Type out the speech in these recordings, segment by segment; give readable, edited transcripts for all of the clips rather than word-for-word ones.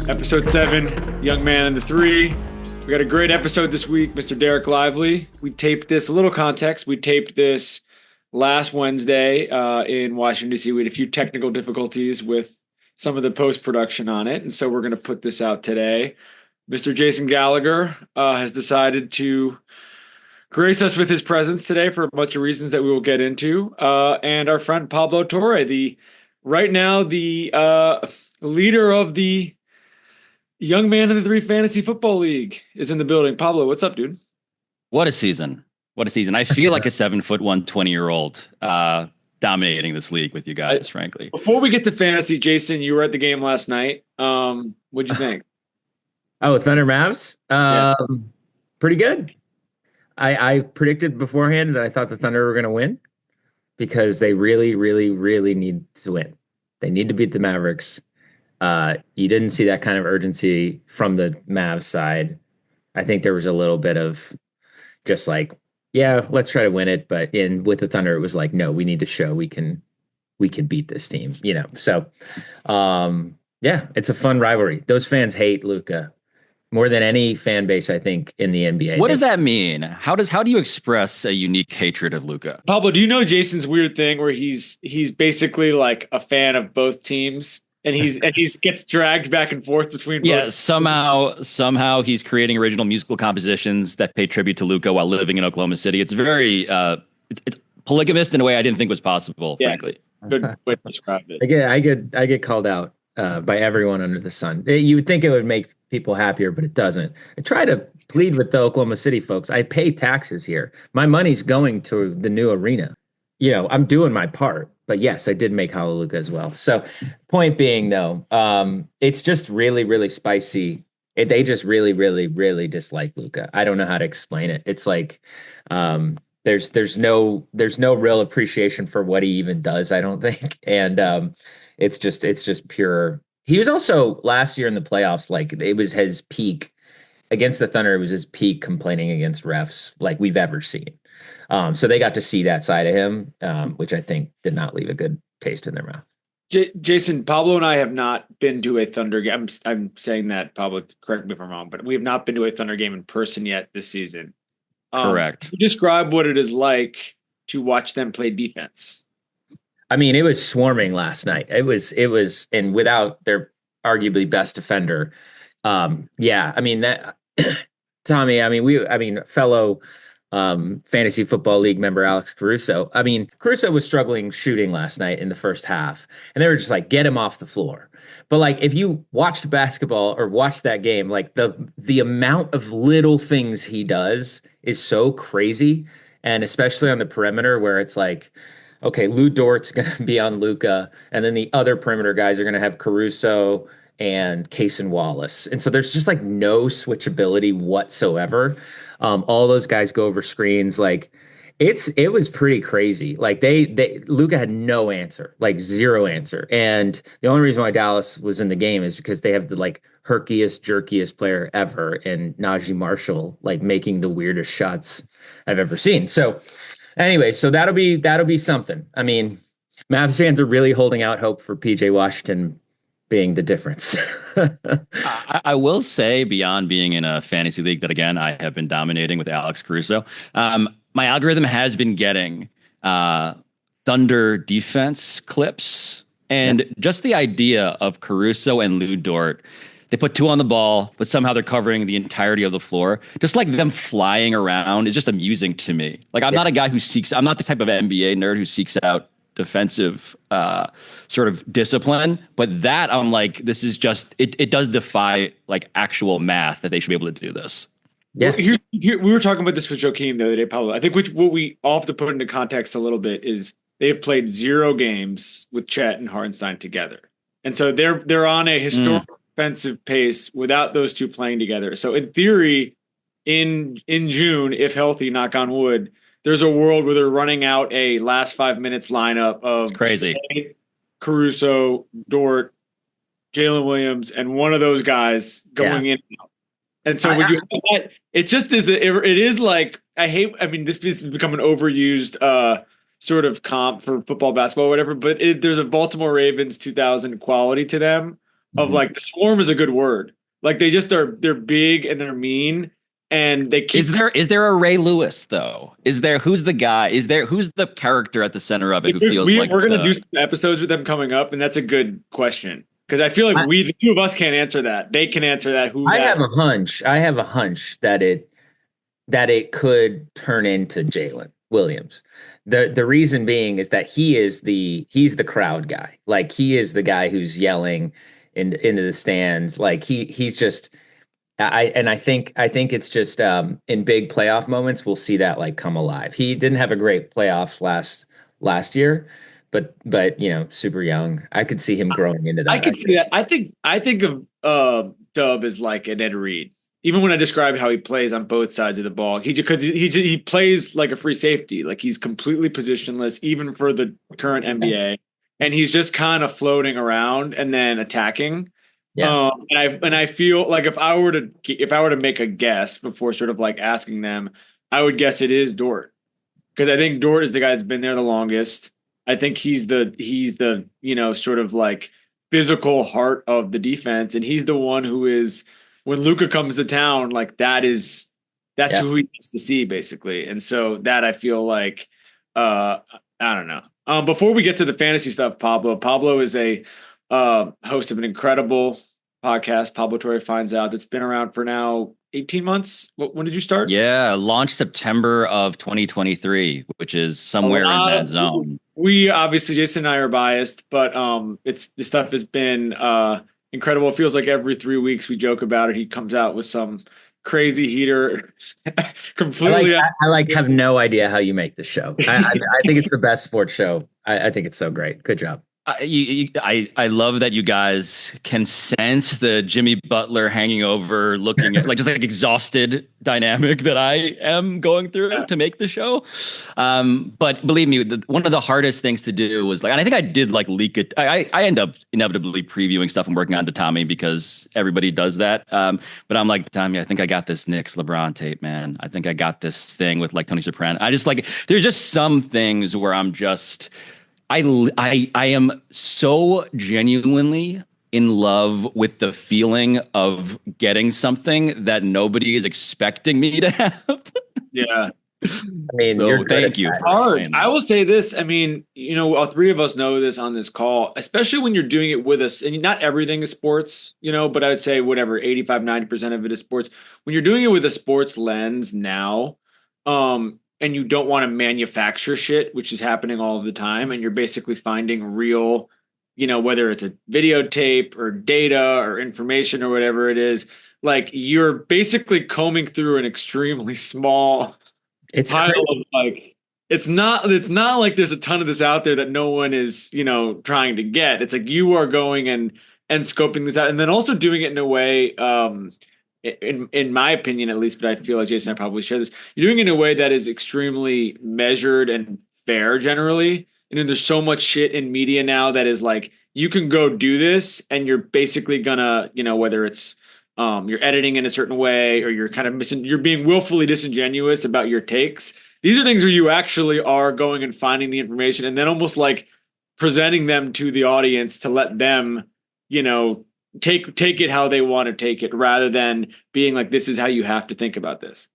Episode 7, Young Man and the Three. We got a great episode this week, Mr. Dereck Lively. We taped this, a little context, we taped this last Wednesday in Washington, D.C. We had a few technical difficulties with some of the post-production on it, and so we're going to put this out today. Mr. Jason Gallagher has decided to grace us with his presence today for a bunch of reasons that we will get into. And our friend Pablo Torre, right now the leader of the Young Man in the Three Fantasy Football League, is in the building. Pablo, what's up, dude? What a season. What a season. I feel like a 7'1", 20-year-old dominating this league with you guys, frankly. Before we get to fantasy, Jason, you were at the game last night. What'd you think? Oh, Thunder Mavs? Yeah. Pretty good. I predicted beforehand that I thought the Thunder were going to win because they really, really, really need to win. They need to beat the Mavericks. You didn't see that kind of urgency from the Mavs side. I think there was a little bit of just like, yeah, let's try to win it. But with the Thunder, it was like, no, we need to show we can beat this team, So, yeah, it's a fun rivalry. Those fans hate Luka more than any fan base, I think, in the NBA. What does that mean? How do you express a unique hatred of Luka? Pablo, do you know Jason's weird thing where he's basically like a fan of both teams? And he's gets dragged back and forth between both. Yeah, somehow he's creating original musical compositions that pay tribute to Luka while living in Oklahoma City. It's very it's polygamist in a way I didn't think was possible, frankly. Good way to describe it. I get called out by everyone under the sun. You would think it would make people happier, but it doesn't. I try to plead with the Oklahoma City folks. I pay taxes here. My money's going to the new arena. I'm doing my part. But yes, I did make Hallelujah as well. So point being, though, it's just really, really spicy. They just really, really, really dislike Luka. I don't know how to explain it. It's like there's no real appreciation for what he even does, I don't think. And it's just pure. He was also last year in the playoffs, like it was his peak against the Thunder. It was his peak complaining against refs like we've ever seen. So they got to see that side of him, which I think did not leave a good taste in their mouth. Jason, Pablo and I have not been to a Thunder game. I'm saying that, Pablo, correct me if I'm wrong, but we have not been to a Thunder game in person yet this season. Correct. Can you describe what it is like to watch them play defense? I mean, it was swarming last night. It was, and without their arguably best defender. Yeah, I mean that, Tommy. Fellow fantasy football league member Alex Caruso. Caruso was struggling shooting last night in the first half, and they were just like, get him off the floor. But like, if you watched basketball or watched that game, like the amount of little things he does is so crazy, and especially on the perimeter where it's like, okay, Lou Dort's going to be on Luka, and then the other perimeter guys are going to have Caruso and Cason Wallace. And so there's just like no switchability whatsoever. All those guys go over screens. Like it was pretty crazy. Like Luka had no answer, like zero answer. And the only reason why Dallas was in the game is because they have the like herkiest, jerkiest player ever in Najee Marshall, like making the weirdest shots I've ever seen. So anyway, so that'll be something. I mean, Mavs fans are really holding out hope for PJ Washington being the difference. I will say, beyond being in a fantasy league that, again, I have been dominating with Alex Caruso, my algorithm has been getting Thunder defense clips. And just the idea of Caruso and Lou Dort, they put two on the ball, but somehow they're covering the entirety of the floor. Just like them flying around is just amusing to me. Like, I'm not a guy I'm not the type of NBA nerd who seeks out defensive sort of discipline, but that I'm like, this is just, it does defy like actual math that they should be able to do this. Yeah. Well, here, we were talking about this with Joakim the other day, Pablo. I think what we all have to put into context a little bit is they've played 0 games with Chet and Hartenstein together. And so they're on a historic offensive pace without those two playing together. So in theory, in June, if healthy, knock on wood, there's a world where they're running out a last 5 minutes lineup of it's crazy. Caruso, Dort, Jalen Williams, and one of those guys going in and out. And so when you have that, it just is. It is like this has become an overused sort of comp for football, basketball, whatever. But there's a Baltimore Ravens 2000 quality to them, of like the swarm is a good word. Like they're big and they're mean and they keep. Is there a Ray Lewis though? Who's the guy? Who's the character at the center of it who feels like We're gonna do some episodes with them coming up, and that's a good question because I feel like the two of us can't answer that. They can answer that. I have a hunch. I have a hunch that it could turn into Jalen Williams. The reason being is that he's the crowd guy. Like he is the guy who's yelling into the stands. Like he's just I think it's just in big playoff moments we'll see that like come alive. He didn't have a great playoffs last year, but super young. I could see him growing into that. I could see that. I think of Dub as like an Ed Reed. Even when I describe how he plays on both sides of the ball, he plays like a free safety, like he's completely positionless, even for the current NBA, and he's just kind of floating around and then attacking. Yeah. And I feel like if I were to make a guess before sort of like asking them, I would guess it is Dort because I think Dort is the guy that's been there the longest. I think he's the sort of like physical heart of the defense, and he's the one who is. When Luka comes to town, like that's who he needs to see basically. And so that I feel like, I don't know. Before we get to the fantasy stuff, Pablo is a host of an incredible podcast, Pablo Torre Finds Out, that's been around for now 18 months. When did you start? Yeah, launched September of 2023, which is somewhere in that zone. We obviously, Jason and I are biased, but the stuff has been incredible. It feels like every 3 weeks we joke about it. He comes out with some crazy heater. Completely. I have no idea how you make this show. I think it's the best sports show. I think it's so great. Good job. I love that you guys can sense the Jimmy Butler hanging over, looking at like just like exhausted dynamic that I am going through to make the show. But believe me, one of the hardest things to do was like, and I think I did like leak it. I end up inevitably previewing stuff and working on to Tommy because everybody does that. But I'm like, Tommy, I think I got this Knicks LeBron tape, man. I think I got this thing with like Tony Soprano. I just like, there's just some things where I'm just. I am so genuinely in love with the feeling of getting something that nobody is expecting me to have. Yeah. I mean, so thank you. I will say this. I mean, all three of us know this on this call, especially when you're doing it with us. And not everything is sports, but I would say whatever, 85, 90% of it is sports. When you're doing it with a sports lens now, and you don't want to manufacture shit, which is happening all of the time, and you're basically finding real, whether it's a videotape or data or information or whatever it is, like you're basically combing through an extremely small pile of like it's not like there's a ton of this out there that no one is, trying to get. It's like you are going and scoping this out and then also doing it in a way, in my opinion, at least, but I feel like Jason and I probably share this. You're doing it in a way that is extremely measured and fair generally. And then there's so much shit in media now that is like, you can go do this and you're basically gonna, whether it's you're editing in a certain way or you're kind of you're being willfully disingenuous about your takes. These are things where you actually are going and finding the information and then almost like presenting them to the audience to let them, take it how they want to take it rather than being like, this is how you have to think about this.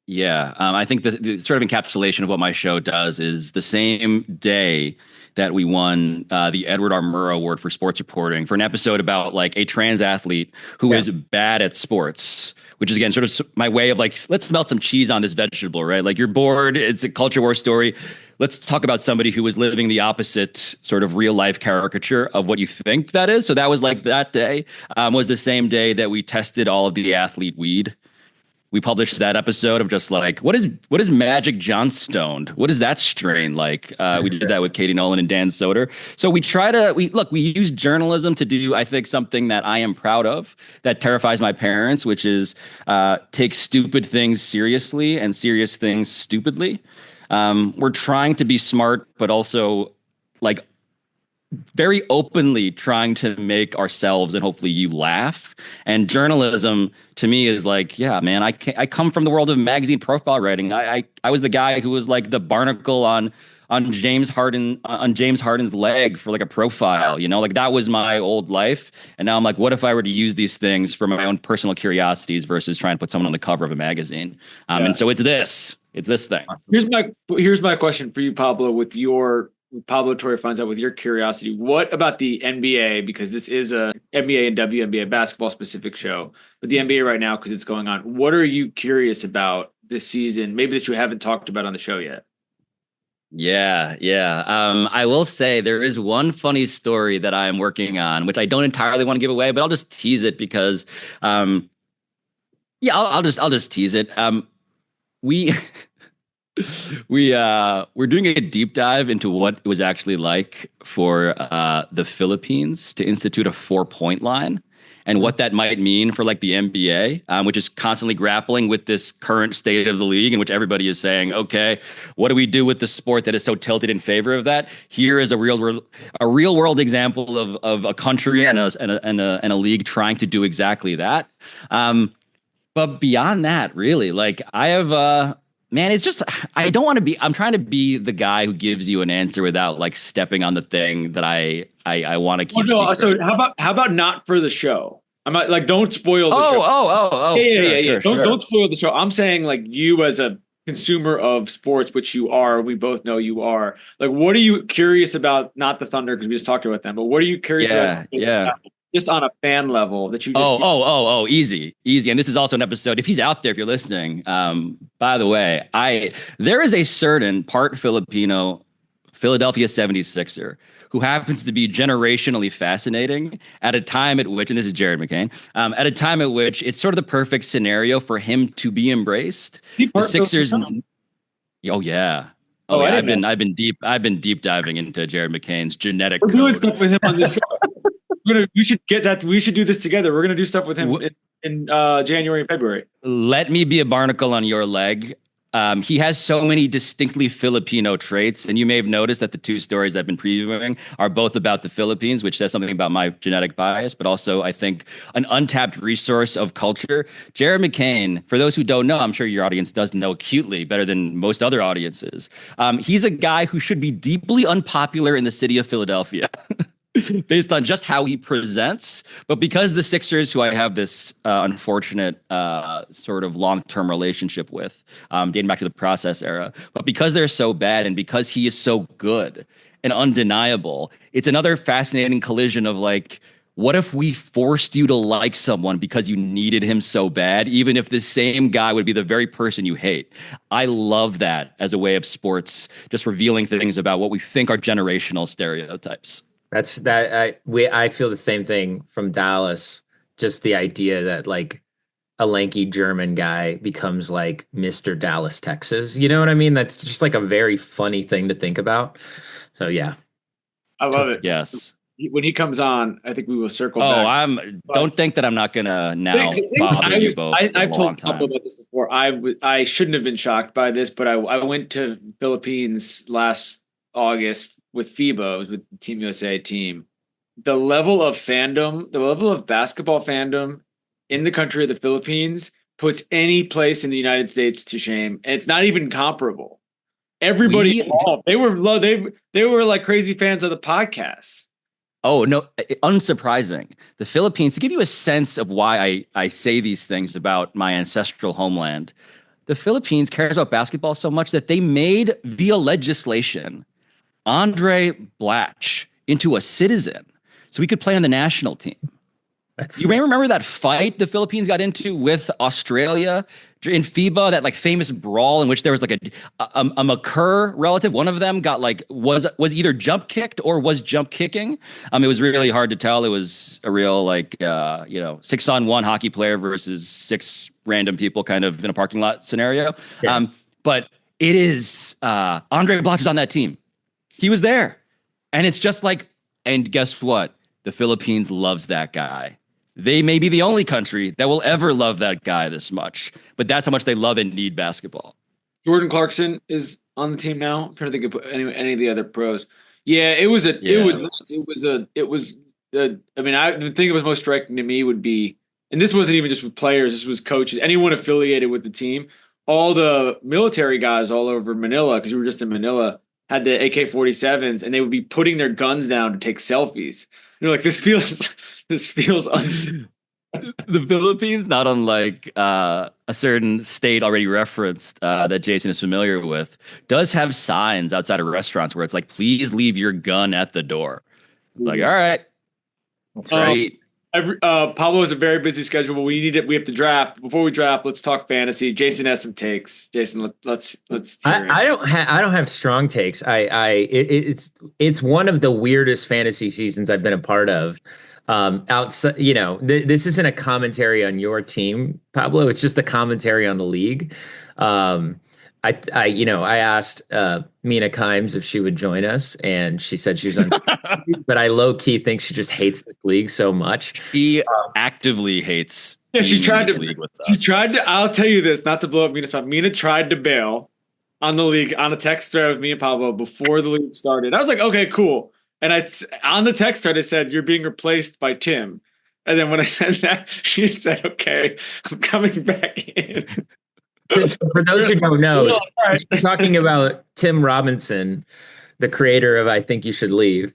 Yeah. I think the sort of encapsulation of what my show does is the same day that we won the Edward R. Murrow Award for sports reporting for an episode about like a trans athlete who is bad at sports, which is again, sort of my way of like, let's melt some cheese on this vegetable, right? Like you're bored. It's a culture war story. Let's talk about somebody who was living the opposite sort of real life caricature of what you think that is. So that was like that day was the same day that we tested all of the athlete weed. We published that episode of just like, what is Magic Johnstone? What is that strain like? We did that with Katie Nolan and Dan Soder. So we use journalism to do, I think, something that I am proud of, that terrifies my parents, which is take stupid things seriously and serious things stupidly. We're trying to be smart, but also like very openly trying to make ourselves and hopefully you laugh. And journalism to me is like, yeah, man, I come from the world of magazine profile writing. I was the guy who was like the barnacle on James Harden's leg for like a profile, like that was my old life. And now I'm like, what if I were to use these things for my own personal curiosities versus trying to put someone on the cover of a magazine? And so it's this thing. Here's my question for you, Pablo, with your Pablo Torre Finds Out, with your curiosity. What about the NBA? Because this is a NBA and WNBA basketball specific show, but the NBA right now, because it's going on. What are you curious about this season? Maybe that you haven't talked about on the show yet. Yeah. I will say there is one funny story that I'm working on, which I don't entirely want to give away, but I'll just tease it because, I'll just tease it. We we're doing a deep dive into what it was actually like for the Philippines to institute a 4-point line. And what that might mean for like the NBA, which is constantly grappling with this current state of the league, in which everybody is saying, okay, what do we do with the sport that is so tilted in favor of that? Here is a real world example of a country and a league trying to do exactly that. But beyond that, really, like I have, man, it's just I don't want to be. I'm trying to be the guy who gives you an answer without like stepping on the thing that I want to keep. No, so how about not for the show? I'm not like, don't spoil the show. Oh. Yeah. Don't spoil the show. I'm saying like you as a consumer of sports, which you are, we both know you are. Like, what are you curious about? Not the Thunder, because we just talked about them, but what are you curious about? Yeah. Just on a fan level that you just easy. And this is also an episode. If he's out there, if you're listening, by the way, there is a certain part Filipino Philadelphia 76er who happens to be generationally fascinating at a time at which, and this is Jared McCain, at a time at which it's sort of the perfect scenario for him to be embraced. The Sixers. Oh yeah. I've been deep diving into Jared McCain's genetic We're code. doing stuff with him on this show. We should get that. We should do this together. We're gonna do stuff with him in January and February. Let me be a barnacle on your leg. He has so many distinctly Filipino traits, and you may have noticed that the two stories I've been previewing are both about the Philippines, which says something about my genetic bias, but also, I think, an untapped resource of culture. Jared McCain, for those who don't know, I'm sure your audience does know acutely better than most other audiences. He's a guy who should be deeply unpopular in the city of Philadelphia. Based on just how he presents. But because the Sixers, who I have this unfortunate sort of long-term relationship with, dating back to the process era, but because they're so bad and because he is so good and undeniable, it's another fascinating collision of like, what if we forced you to like someone because you needed him so bad, even if the same guy would be the very person you hate? I love that as a way of sports, just revealing things about what we think are generational stereotypes. I feel the same thing from Dallas. Just the idea that like a lanky German guy becomes like Mr. Dallas, Texas. You know what I mean? That's just like a very funny thing to think about. So yeah. I love it. Yes. When he comes on, I think we will circle back. Don't think that I'm not gonna now bother you both. I've told Pablo about this before. I shouldn't have been shocked by this, but I went to Philippines last August with FIBA. It was with the Team USA team. The level of fandom, the level of basketball fandom in the country of the Philippines puts any place in the United States to shame. And it's not even comparable. Everybody involved, they were like crazy fans of the podcast. Oh, no, unsurprising. The Philippines, to give you a sense of why I say these things about my ancestral homeland, the Philippines cares about basketball so much that they made, via legislation, Andre Blatch into a citizen so he could play on the national team. You may remember that fight the Philippines got into with Australia in FIBA, that like famous brawl in which there was like a McCurr relative. One of them got like was either jump kicked or was jump kicking. It was really hard to tell. It was a real like 6-on-1 hockey player versus 6 random people kind of in a parking lot scenario. Yeah. But it is Andre Blatch was on that team. He was there. And it's just like, and guess what? The Philippines loves that guy. They may be the only country that will ever love that guy this much, but that's how much they love and need basketball. Jordan Clarkson is on the team now. I'm trying to think of any of the other pros. Yeah, it was a, it Yeah. was, it was a, it was. I mean, the thing that was most striking to me would be, and this wasn't even just with players. This was coaches, anyone affiliated with the team. All the military guys all over Manila, because we were just in Manila, had the AK-47s, and they would be putting their guns down to take selfies. You're like, this feels unsafe. The Philippines, not unlike a certain state already referenced that Jason is familiar with, does have signs outside of restaurants where it's like, please leave your gun at the door. It's like, all right, That's right. great. Pablo has a very busy schedule, but we need it. We have to draft. Before we draft, let's talk fantasy. Jason has some takes. Jason, let's hear it. I don't have strong takes. It's one of the weirdest fantasy seasons I've been a part of. Outside, this isn't a commentary on your team, Pablo. It's just a commentary on the league. I asked Mina Kimes if she would join us, and she said she was on, but I low key think she just hates the league so much. He actively hates. Yeah, she being in tried this to. league with She us. tried to. I'll tell you this, not to blow up Mina's spot. Mina tried to bail on the league on a text thread with me and Pablo before the league started. I was like, okay, cool. And on the text thread, I said, "You're being replaced by Tim." And then when I said that, she said, "Okay, I'm coming back in." For those who don't know, All right. she's talking about Tim Robinson, the creator of "I Think You Should Leave,"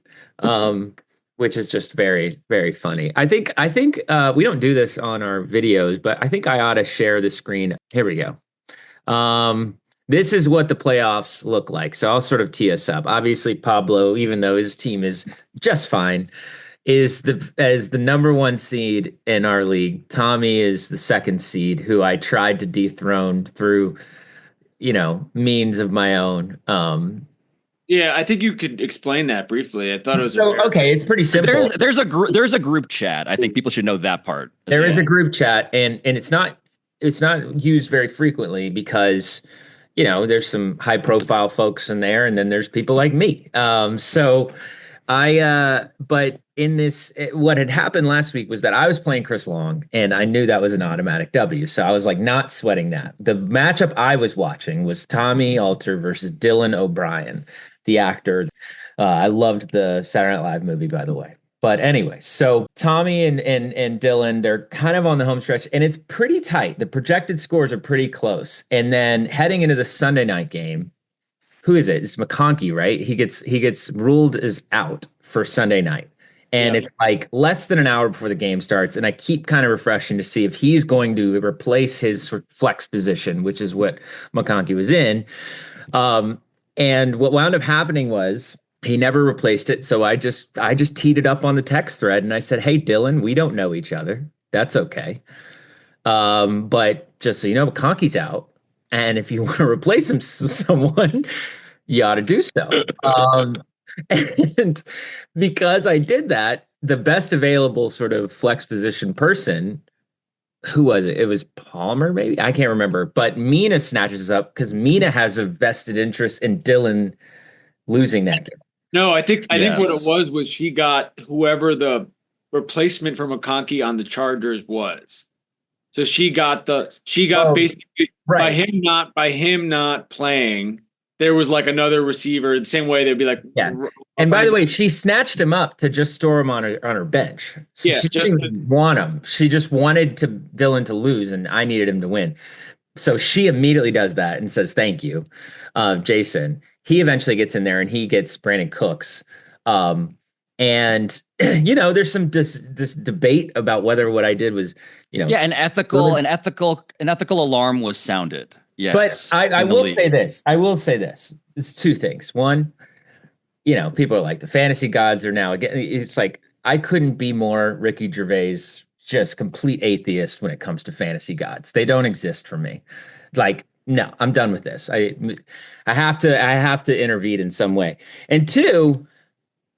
which is just very, very funny. I think we don't do this on our videos, but I think I ought to share the screen. Here we go. This is what the playoffs look like. So I'll sort of tee us up. Obviously, Pablo, even though his team is just fine, is the number one seed in our league. Tommy is the second seed, who I tried to dethrone through, means of my own. Yeah, I think you could explain that briefly. I thought it was Okay, it's pretty simple. There's a group chat. I think people should know that part. There is a group chat, and it's not used very frequently because there's some high profile folks in there, and then there's people like me. But in this, what had happened last week was that I was playing Chris Long, and I knew that was an automatic W. So I was like not sweating that. The matchup I was watching was Tommy Alter versus Dylan O'Brien, the actor. I loved the Saturday Night Live movie, by the way. But anyway, so Tommy and Dylan, they're kind of on the home stretch, and it's pretty tight. The projected scores are pretty close. And then heading into the Sunday night game, who is it? It's McConkey, right? He gets ruled as out for Sunday night. And It's like less than an hour before the game starts. And I keep kind of refreshing to see if he's going to replace his flex position, which is what McConkey was in. And what wound up happening was he never replaced it. So I just teed it up on the text thread and I said, "Hey, Dylan, we don't know each other. That's okay. But just so you know, McConkey's out. And if you want to replace him with someone, you ought to do so." And because I did that, the best available sort of flex position person, who was it? It was Palmer, maybe? I can't remember. But Mina snatches up because Mina has a vested interest in Dylan losing that game. No, I think what it Yes. was she got whoever the replacement for McConkey on the Chargers was. So she got basically by him not playing, there was like another receiver the same way they'd be like, Yeah. And by the way, she snatched him up to just store him on her bench. So Yeah, she didn't even want him. She just wanted Dylan to lose, and I needed him to win. So she immediately does that and says, "Thank you, Jason." He eventually gets in there and he gets Brandon Cooks. And there's some this debate about whether what I did was, Yeah, an ethical alarm was sounded. Yes. But I in the will league. say this. I will say this. It's two things. One, people are like the fantasy gods are now again. It's like I couldn't be more Ricky Gervais, just complete atheist when it comes to fantasy gods. They don't exist for me. Like, no, I'm done with this. I have to intervene in some way. And two,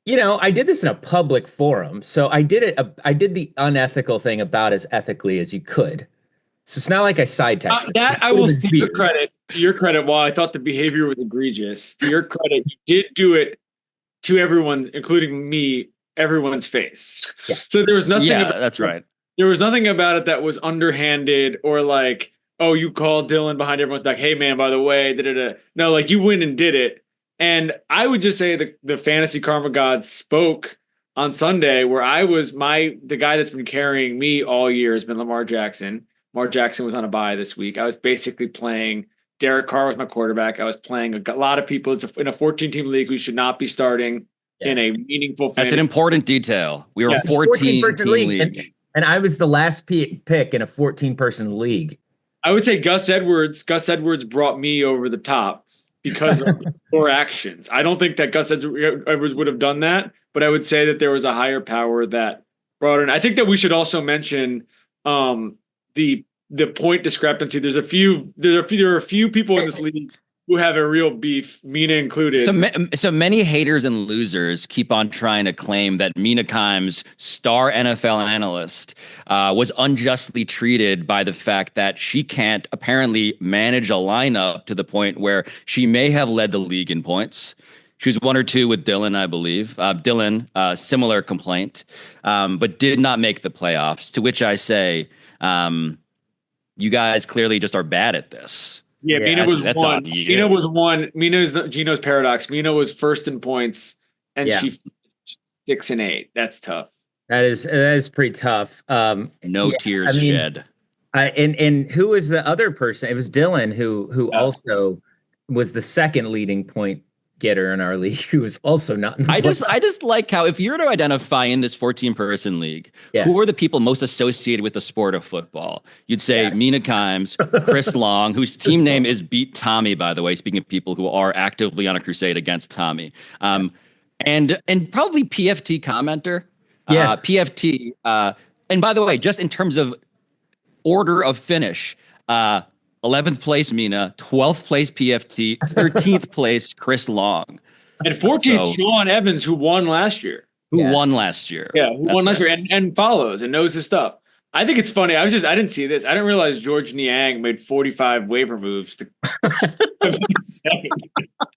I did this in a public forum, so I did it. I did the unethical thing about as ethically as you could. So it's not like I side texted. that I will to your credit, while I thought the behavior was egregious, to your credit, you did do it to everyone, including me, everyone's face. Yeah. So there was nothing that's right. There was nothing about it that was underhanded or like, oh, you called Dylan behind everyone's back. Hey man, by the way, da-da-da. No, like you went and did it. And I would just say the fantasy karma gods spoke on Sunday, where the guy that's been carrying me all year has been Lamar Jackson. Lamar Jackson was on a bye this week. I was basically playing Derek Carr with my quarterback. I was playing a lot of people. It's in a 14-team league who should not be starting in a meaningful fantasy. That's an important detail. We were a 14-team league. And I was the last pick in a 14-person league. I would say Gus Edwards brought me over the top because of your actions. I don't think that Gus Edwards would have done that, but I would say that there was a higher power that brought in. I think that we should also mention the point discrepancy. There are a few people in this league who have a real beef, Mina included. So many haters and losers keep on trying to claim that Mina Kimes, star NFL analyst, was unjustly treated by the fact that she can't apparently manage a lineup to the point where she may have led the league in points. She was 1 or 2 with Dylan, I believe. Dylan, similar complaint, but did not make the playoffs, to which I say, you guys clearly just are bad at this. Yeah, Mina was one. Mina was one. Mina's Gino's paradox. Mina was first in points, and she 6 and 8. That's tough. That is pretty tough. Tears shed. And who was the other person? It was Dylan who also was the second leading point getter in our league, who was also not in the playoffs. I just like how, if you're to identify in this 14-person league, who are the people most associated with the sport of football? You'd say Mina Kimes, Chris Long, whose team name is Beat Tommy, by the way, speaking of people who are actively on a crusade against Tommy. And probably PFT commenter. PFT. And by the way, just in terms of order of finish, 11th place Mina, 12th place PFT, 13th place Chris Long. And 14th Sean Evans, who won last year. Who won last year. And follows and knows his stuff. I think it's funny. I didn't see this. I didn't realize George Niang made 45 waiver moves.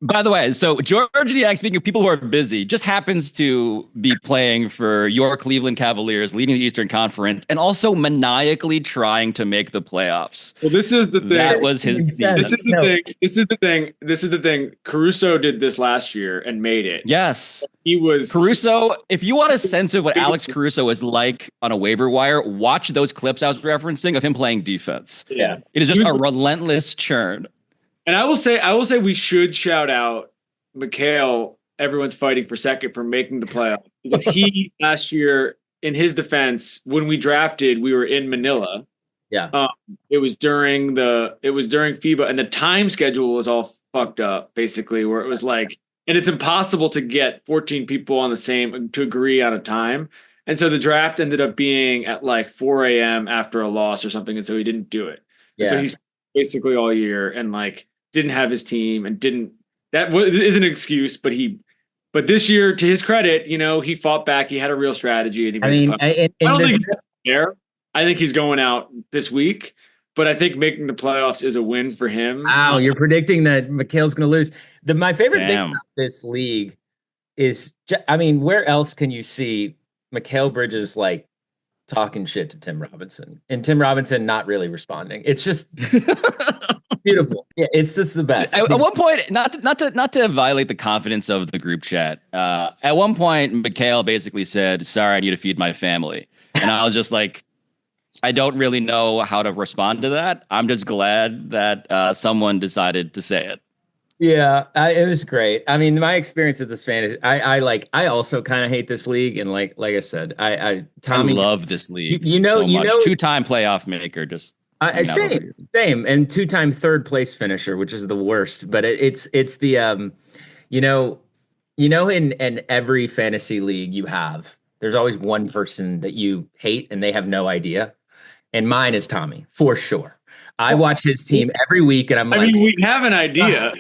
By the way, so George Niang, speaking of people who are busy, just happens to be playing for your Cleveland Cavaliers, leading the Eastern Conference, and also maniacally trying to make the playoffs. Well, this is the thing. That was his season. This is the thing. Caruso did this last year and made it. Yes. He was Caruso. If you want a sense of what Alex Caruso is like on a waiver wire, watch those clips I was referencing of him playing defense. Yeah. It is just a relentless churn. And I will say we should shout out Mikhail, everyone's fighting for second, for making the playoff, because he last year, in his defense, when we drafted, we were in Manila. Yeah. It was during FIBA, and the time schedule was all fucked up, basically, where it was like, and it's impossible to get 14 people on to agree on a time. And so the draft ended up being at like 4 a.m. after a loss or something. And so he didn't do it. Yeah. And so he's basically all year and like didn't have his team and that is an excuse, but this year, to his credit, he fought back. He had a real strategy. And I don't think he's there. I think he's going out this week, but I think making the playoffs is a win for him. Wow. You're predicting that Mikhail's going to lose. My favorite thing about this league is, where else can you see Mikal Bridges like talking shit to Tim Robinson and Tim Robinson not really responding? It's just beautiful. Yeah, it's just the best. At one point, not to violate the confidence of the group chat. At one point, Mikal basically said, "Sorry, I need to feed my family," and I was just like, I don't really know how to respond to that. I'm just glad that someone decided to say it. Yeah, it was great. I mean, my experience with this fantasy, I also kind of hate this league, and like I said, Tommy, I love this league. So much. 2-time playoff maker, just same, and 2-time third place finisher, which is the worst. But it's the in every fantasy league there's always one person that you hate and they have no idea, and mine is Tommy for sure. I watch his team every week, and I'm like, we have an idea.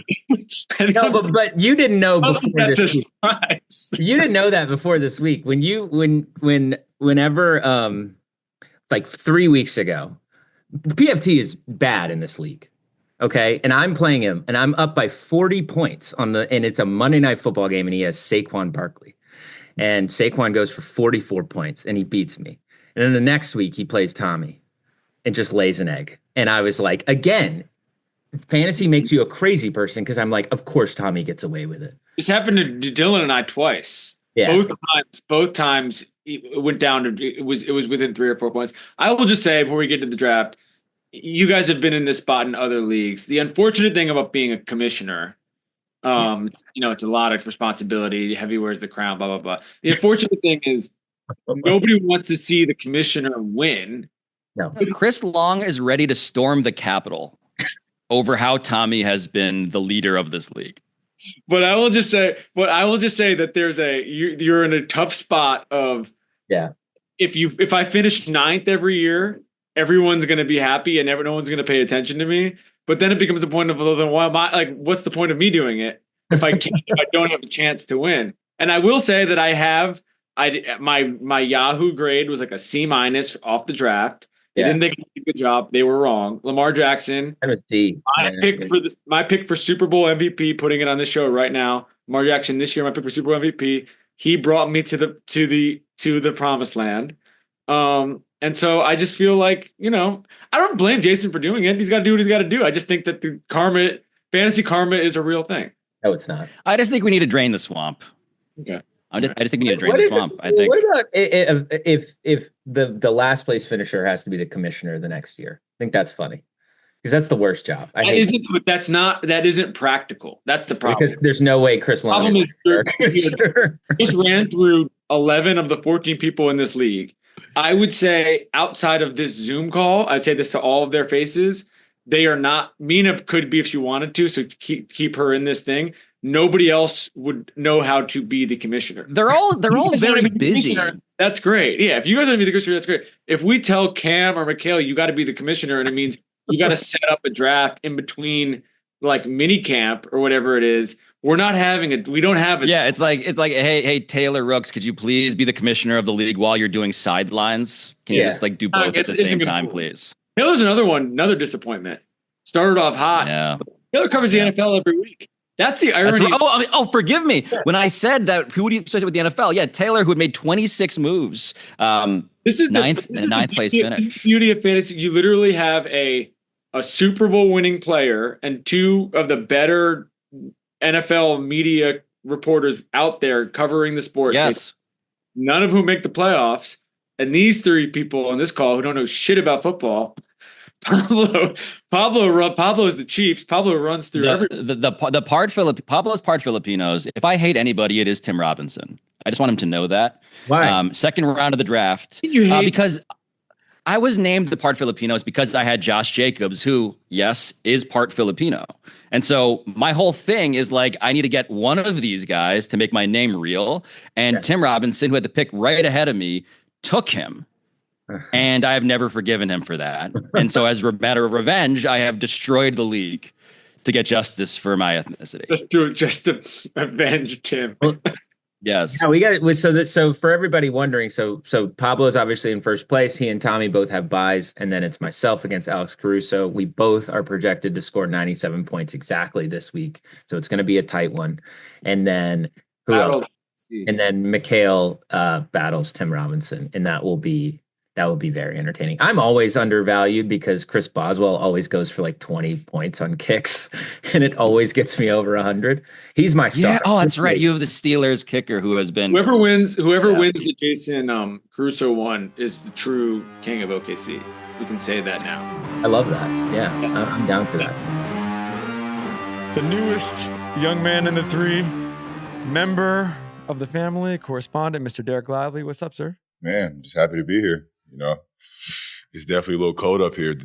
No, but you didn't know before this week. You didn't know that before this week. Whenever like 3 weeks ago, the PFT is bad in this league. Okay. And I'm playing him, and I'm up by 40 points and it's a Monday Night Football game, and he has Saquon Barkley. And Saquon goes for 44 points, and he beats me. And then the next week, he plays Tommy and just lays an egg. And I was like, again, fantasy makes you a crazy person because I'm like, of course Tommy gets away with it. This happened to Dylan and I twice. Yeah. Both times it went down to it was within 3 or 4 points. I will just say before we get to the draft, you guys have been in this spot in other leagues. The unfortunate thing about being a commissioner, it's a lot of responsibility. Heavy wears the crown, blah, blah, blah. The unfortunate thing is nobody wants to see the commissioner win. No. Chris Long is ready to storm the Capitol over how Tommy has been the leader of this league. But I will just say that you're in a tough spot of if I finish 9th every year, everyone's going to be happy and no one's going to pay attention to me. But then it becomes a point of, well, then why am I like? What's the point of me doing it if I don't have a chance to win? And I will say that my Yahoo grade was like a C- off the draft. They didn't think a good job. They were wrong. Lamar Jackson. My pick for Super Bowl MVP. Putting it on this show right now. Lamar Jackson this year. My pick for Super Bowl MVP. He brought me to the promised land. And so I just feel like I don't blame Jason for doing it. He's got to do what he's got to do. I just think that the fantasy karma is a real thing. No, it's not. I just think we need to drain the swamp. Okay. I just think we need to drain the swamp. I think. What about if the last place finisher has to be the commissioner the next year? I think that's funny because that's the worst job. That isn't practical. That's the problem. Because there's no way Chris Long. Problem is just ran through 11 of the 14 people in this league. I would say outside of this Zoom call, I'd say this to all of their faces. They are not. Mina could be if she wanted to, so keep her in this thing. Nobody else would know how to be the commissioner. They're all very busy. That's great. Yeah, if you guys want to be the commissioner, that's great. If we tell Cam or Mikhail you got to be the commissioner, and it means you got to set up a draft in between like mini camp or whatever it is, we don't have it. Yeah, it's like hey Taylor Rooks, could you please be the commissioner of the league while you're doing sidelines? Can you just like do both at the same time, please? Taylor's another disappointment. Started off hot. Yeah. Taylor covers the NFL every week. That's the irony. Right. Forgive me. When I said that, who would you associate with the NFL? Yeah, Taylor, who had made 26 moves. This is ninth place finish. This is the beauty of fantasy. You literally have a Super Bowl winning player and two of the better NFL media reporters out there covering the sport. Yes. None of whom make the playoffs. And these three people on this call who don't know shit about football. Pablo's the Chiefs. Pablo runs through everything. Pablo's part Filipinos. If I hate anybody, it is Tim Robinson. I just want him to know that. Why? Second round of the draft. Because I was named the part Filipinos because I had Josh Jacobs, who, yes, is part Filipino. And so my whole thing is like, I need to get one of these guys to make my name real. And Tim Robinson, who had the pick right ahead of me, took him. And I have never forgiven him for that. And so as a matter of revenge, I have destroyed the league to get justice for my ethnicity. Just to avenge Tim. Yes. Yeah, we got it. So for everybody wondering, so Pablo's obviously in first place. He and Tommy both have buys, and then it's myself against Alex Caruso. We both are projected to score 97 points exactly this week. So it's going to be a tight one. And then who else? And then Mikhail battles Tim Robinson, and that will be very entertaining. I'm always undervalued because Chris Boswell always goes for like 20 points on kicks, and it always gets me over 100. He's my star. Yeah. Oh, that's right. You have the Steelers kicker who has been whoever wins the Jason Caruso one is the true king of OKC. We can say that now. I love that. Yeah. I'm down for that. The newest young man in the three, member of the family, correspondent, Mr. Dereck Lively. What's up, sir? Man, just happy to be here. It's definitely a little cold up here,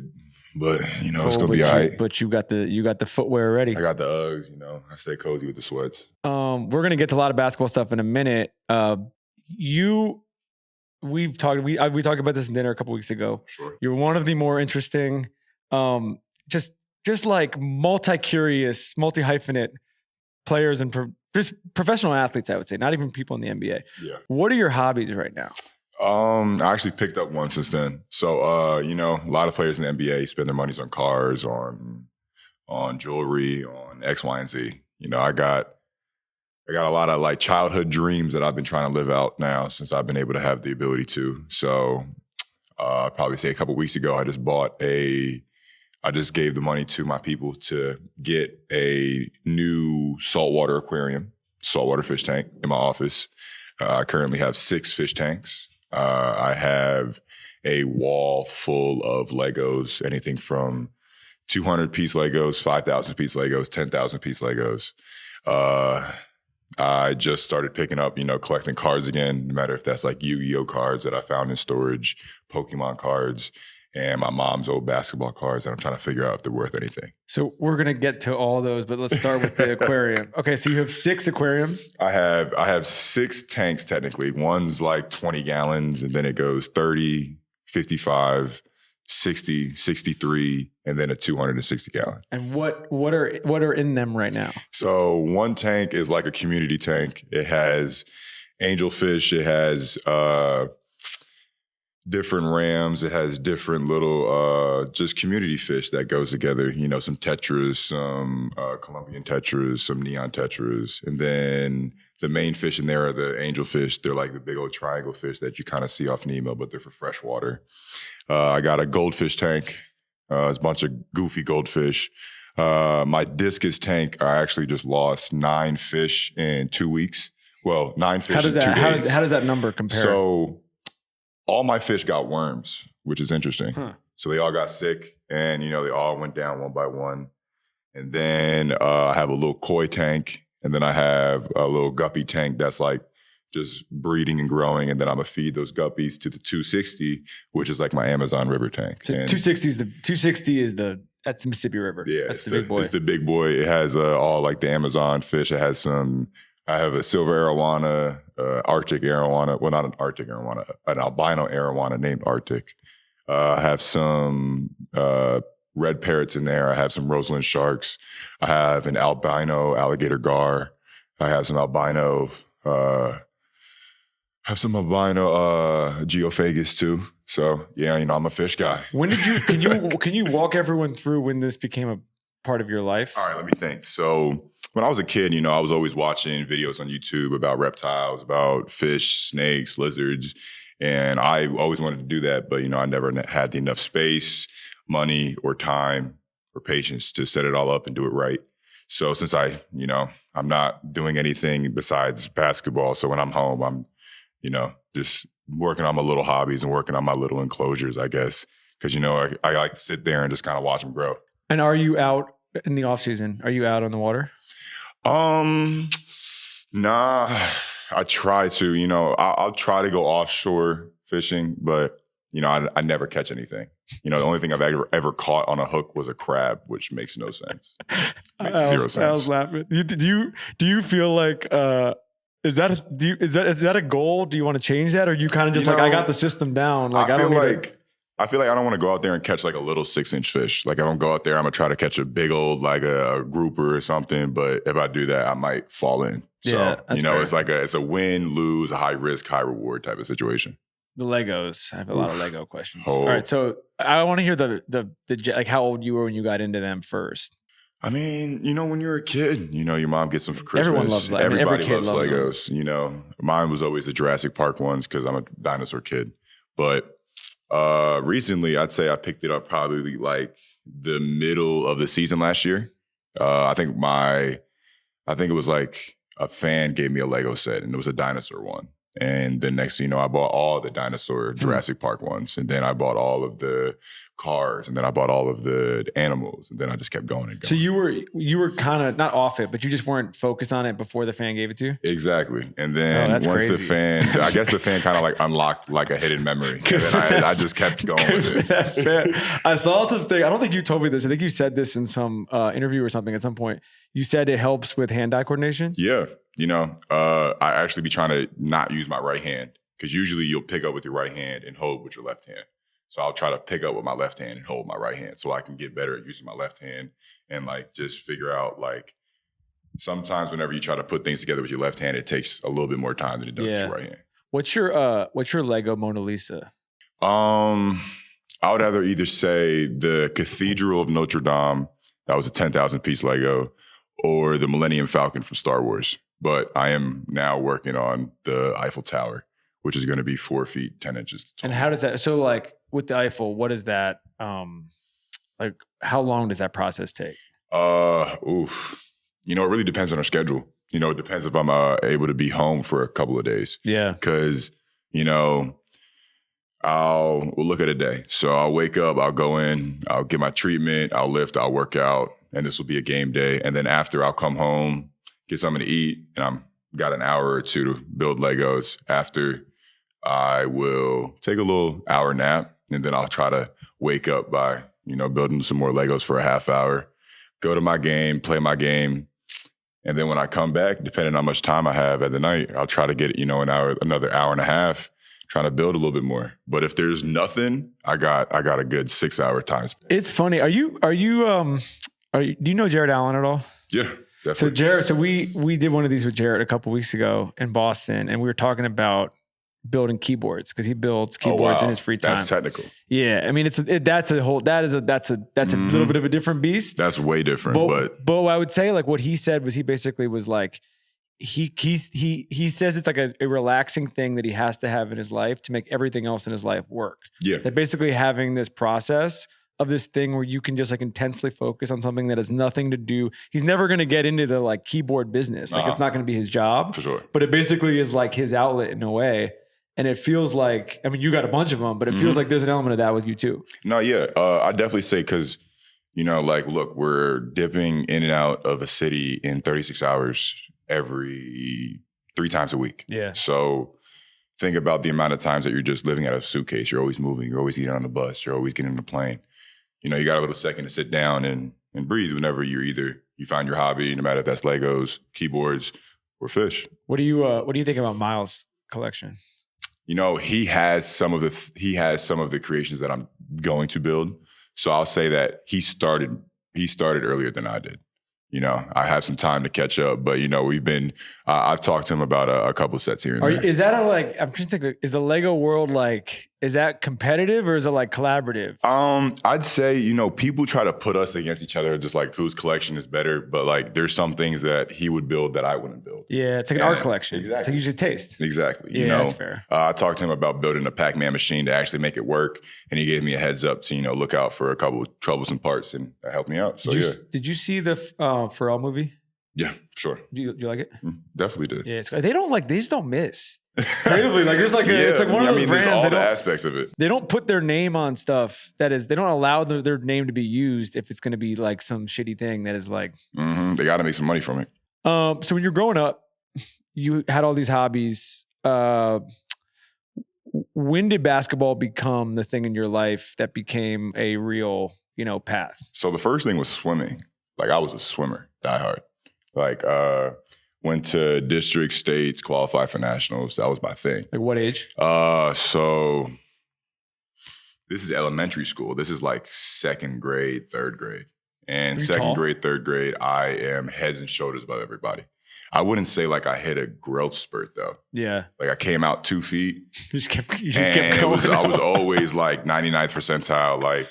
but it's gonna be all right. But you got the footwear ready. I got the Uggs. I stay cozy with the sweats. We're gonna get to a lot of basketball stuff in a minute. We talked about this in dinner a couple weeks ago. Sure. You're one of the more interesting, just like multi-curious, multi-hyphenate players and just professional athletes, I would say, not even people in the NBA. Yeah. What are your hobbies right now? I actually picked up one since then. So, a lot of players in the NBA spend their monies on cars, on jewelry, on X, Y, and Z. I got a lot of like childhood dreams that I've been trying to live out now since I've been able to have the ability to. So, I'd probably say a couple weeks ago, I just bought a I just gave the money to my people to get a new saltwater aquarium, saltwater fish tank in my office. I currently have 6 fish tanks. I have a wall full of Legos, anything from 200-piece Legos, 5,000-piece Legos, 10,000-piece Legos. I just started picking up, collecting cards again, no matter if that's like Yu-Gi-Oh cards that I found in storage, Pokemon cards, and my mom's old basketball cards, and I'm trying to figure out if they're worth anything. So we're going to get to all those, but let's start with the aquarium. Okay, so you have 6 aquariums. I have 6 tanks technically. One's like 20 gallons, and then it goes 30, 55, 60, 63, and then a 260 gallon. And what are in them right now? So one tank is like a community tank. It has angelfish. It has different rams. It has different little just community fish that goes together. Some tetras, some Colombian tetras, some neon tetras, and then the main fish in there are the angelfish. They're like the big old triangle fish that you kind of see off Nemo, but they're for freshwater. I got a goldfish tank. It's a bunch of goofy goldfish. My discus tank, I actually just lost 9 fish in 2 weeks. Well, 9 fish in 2 days. How does that number compare? So all my fish got worms, which is interesting. Huh. So they all got sick, and they all went down one by one. And then I have a little koi tank, and then I have a little guppy tank that's like just breeding and growing, and then I'm gonna feed those guppies to the 260, which is like my Amazon River tank. So and 260 is that's the Mississippi River. Yeah, that's the big boy. It's the big boy. It has all like the Amazon fish. It has I have a silver arowana, Arctic arowana. Well, not an Arctic arowana, an albino arowana named Arctic. I have some red parrots in there. I have some Roseland sharks. I have an albino alligator gar. I have some albino geophagus too. So yeah, I'm a fish guy. When did you can you walk everyone through when this became a part of your life? All right, let me think. So when I was a kid, I was always watching videos on YouTube about reptiles, about fish, snakes, lizards, and I always wanted to do that, but I never had enough space, money, or time or patience to set it all up and do it right. So since I'm not doing anything besides basketball, so when I'm home, I'm just working on my little hobbies and working on my little enclosures, I guess, because I like to sit there and just kind of watch them grow. And are you out in the off season? Are you out on the water? Nah, I try to. I'll try to go offshore fishing, but I never catch anything. The only thing I've ever caught on a hook was a crab, which makes no sense. Makes zero sense. I was laughing. Do you feel like is that a goal? Do you want to change that, or you kind of just I got the system down? Like I feel like I don't want to go out there and catch like a little 6-inch fish. Like if I'm go out there, I'm gonna try to catch a big old like a grouper or something. But if I do that, I might fall in. So fair. it's a win lose, a high risk, high reward type of situation. The Legos. I have a lot of Lego questions. All right, so I want to hear the like how old you were when you got into them first. I mean, when you're a kid, your mom gets them for Christmas. Everyone loves Legos. Everybody Every kid loves loves Legos. them. Mine was always the Jurassic Park ones because I'm a dinosaur kid. But recently, I'd say I picked it up probably like the middle of the season last year. I think it was like a fan gave me a Lego set, and it was a dinosaur one. And then next thing you know, I bought all the dinosaur Jurassic Park ones. And then I bought all of the cars. And then I bought all of the animals. And then I just kept going and going. So you were kind of not off it, but you just weren't focused on it before the fan gave it to you? Exactly. And then once crazy. the fan, I guess the fan kind of like unlocked like a hidden memory. And then I just kept going with it. I saw something. I don't think you told me this. I think you said this in some interview or something at some point. You said it helps with hand-eye coordination? Yeah. I actually be trying to not use my right hand because usually you'll pick up with your right hand and hold with your left hand. So I'll try to pick up with my left hand and hold my right hand so I can get better at using my left hand and like just figure out like sometimes whenever you try to put things together with your left hand, it takes a little bit more time than it does with your right hand. What's your Lego Mona Lisa? I would either say the Cathedral of Notre Dame, that was a 10,000-piece Lego, or the Millennium Falcon from Star Wars. But I am now working on the Eiffel Tower, which is going to be 4 feet, 10 inches tall. And how does that, so like with the Eiffel, what is that? Like, how long does that process take? Oof. You know, it really depends on our schedule. You know, it depends if I'm able to be home for a couple of days. Yeah. Because, you know, we'll look at a day. So I'll wake up, I'll go in, I'll get my treatment, I'll lift, I'll work out, and this will be a game day. And then after, I'll come home, get something to eat, and I'm got an hour or two to build Legos. After, I will take a little hour nap, and then I'll try to wake up by, you know, building some more Legos for a half hour, go to my game, play my game. And then when I come back, depending on how much time I have at the night, I'll try to get, you know, another hour and a half, trying to build a little bit more. But if there's nothing, I got a good 6 hour time span. It's funny. Do you know Jared Allen at all? Yeah, definitely. So we did one of these with Jared a couple weeks ago in Boston, and we were talking about building keyboards because he builds keyboards in his free time. That's technical. Yeah, I mean that's a little bit of a different beast. That's way different. But I would say like what he said was he basically was like he says it's like a relaxing thing that he has to have in his life to make everything else in his life work. Yeah, that basically having this process of this thing where you can just like intensely focus on something that has nothing to do. He's never going to get into the like keyboard business. Like it's not going to be his job for sure. But it basically is like his outlet in a way. And it feels like, I mean, you got a bunch of them, but it feels like there's an element of that with you too. No, yeah. I definitely say because, you know, like, look, we're dipping in and out of a city in 36 hours every 3 times a week. Yeah. So think about the amount of times that you're just living out of a suitcase. You're always moving. You're always getting on the bus. You're always getting on the plane. You know, you got a little second to sit down and breathe whenever you find your hobby, no matter if that's Legos, keyboards, or fish. What do you think about Miles' collection? You know, he has some of the creations that I'm going to build. So I'll say that he started earlier than I did. You know, I have some time to catch up, but you know, I've talked to him about a couple sets here and there. Is that I'm just thinking, is the Lego world like, is that competitive or is it like collaborative? I'd say, you know, people try to put us against each other, just like whose collection is better. But like, there's some things that he would build that I wouldn't build. Yeah, it's like an art collection. Exactly. It's like usually taste. Exactly. Yeah, you know, that's fair. I talked to him about building a Pac-Man machine to actually make it work, and he gave me a heads up to, you know, look out for a couple of troublesome parts, and that helped me out. So Did you see the Pharrell movie? Yeah, sure. Do you like it? Definitely did. Yeah, they just don't miss creatively. Like there's like it's like one of those brands. There's all the aspects of it. They don't put their name on stuff that is. They don't allow their name to be used if it's going to be like some shitty thing that is like. They got to make some money from it. So when you're growing up, you had all these hobbies. When did basketball become the thing in your life that became a real, you know, path? So the first thing was swimming. Like I was a swimmer, diehard. Like went to district, states, qualified for nationals. That was my thing. Like what age? So this is elementary school. This is like 2nd grade, 3rd grade. And 2nd grade, 3rd grade, I am heads and shoulders above everybody. I wouldn't say like I hit a growth spurt though. Yeah. Like I came out 2 feet. You just kept going. I was always like 99th percentile. Like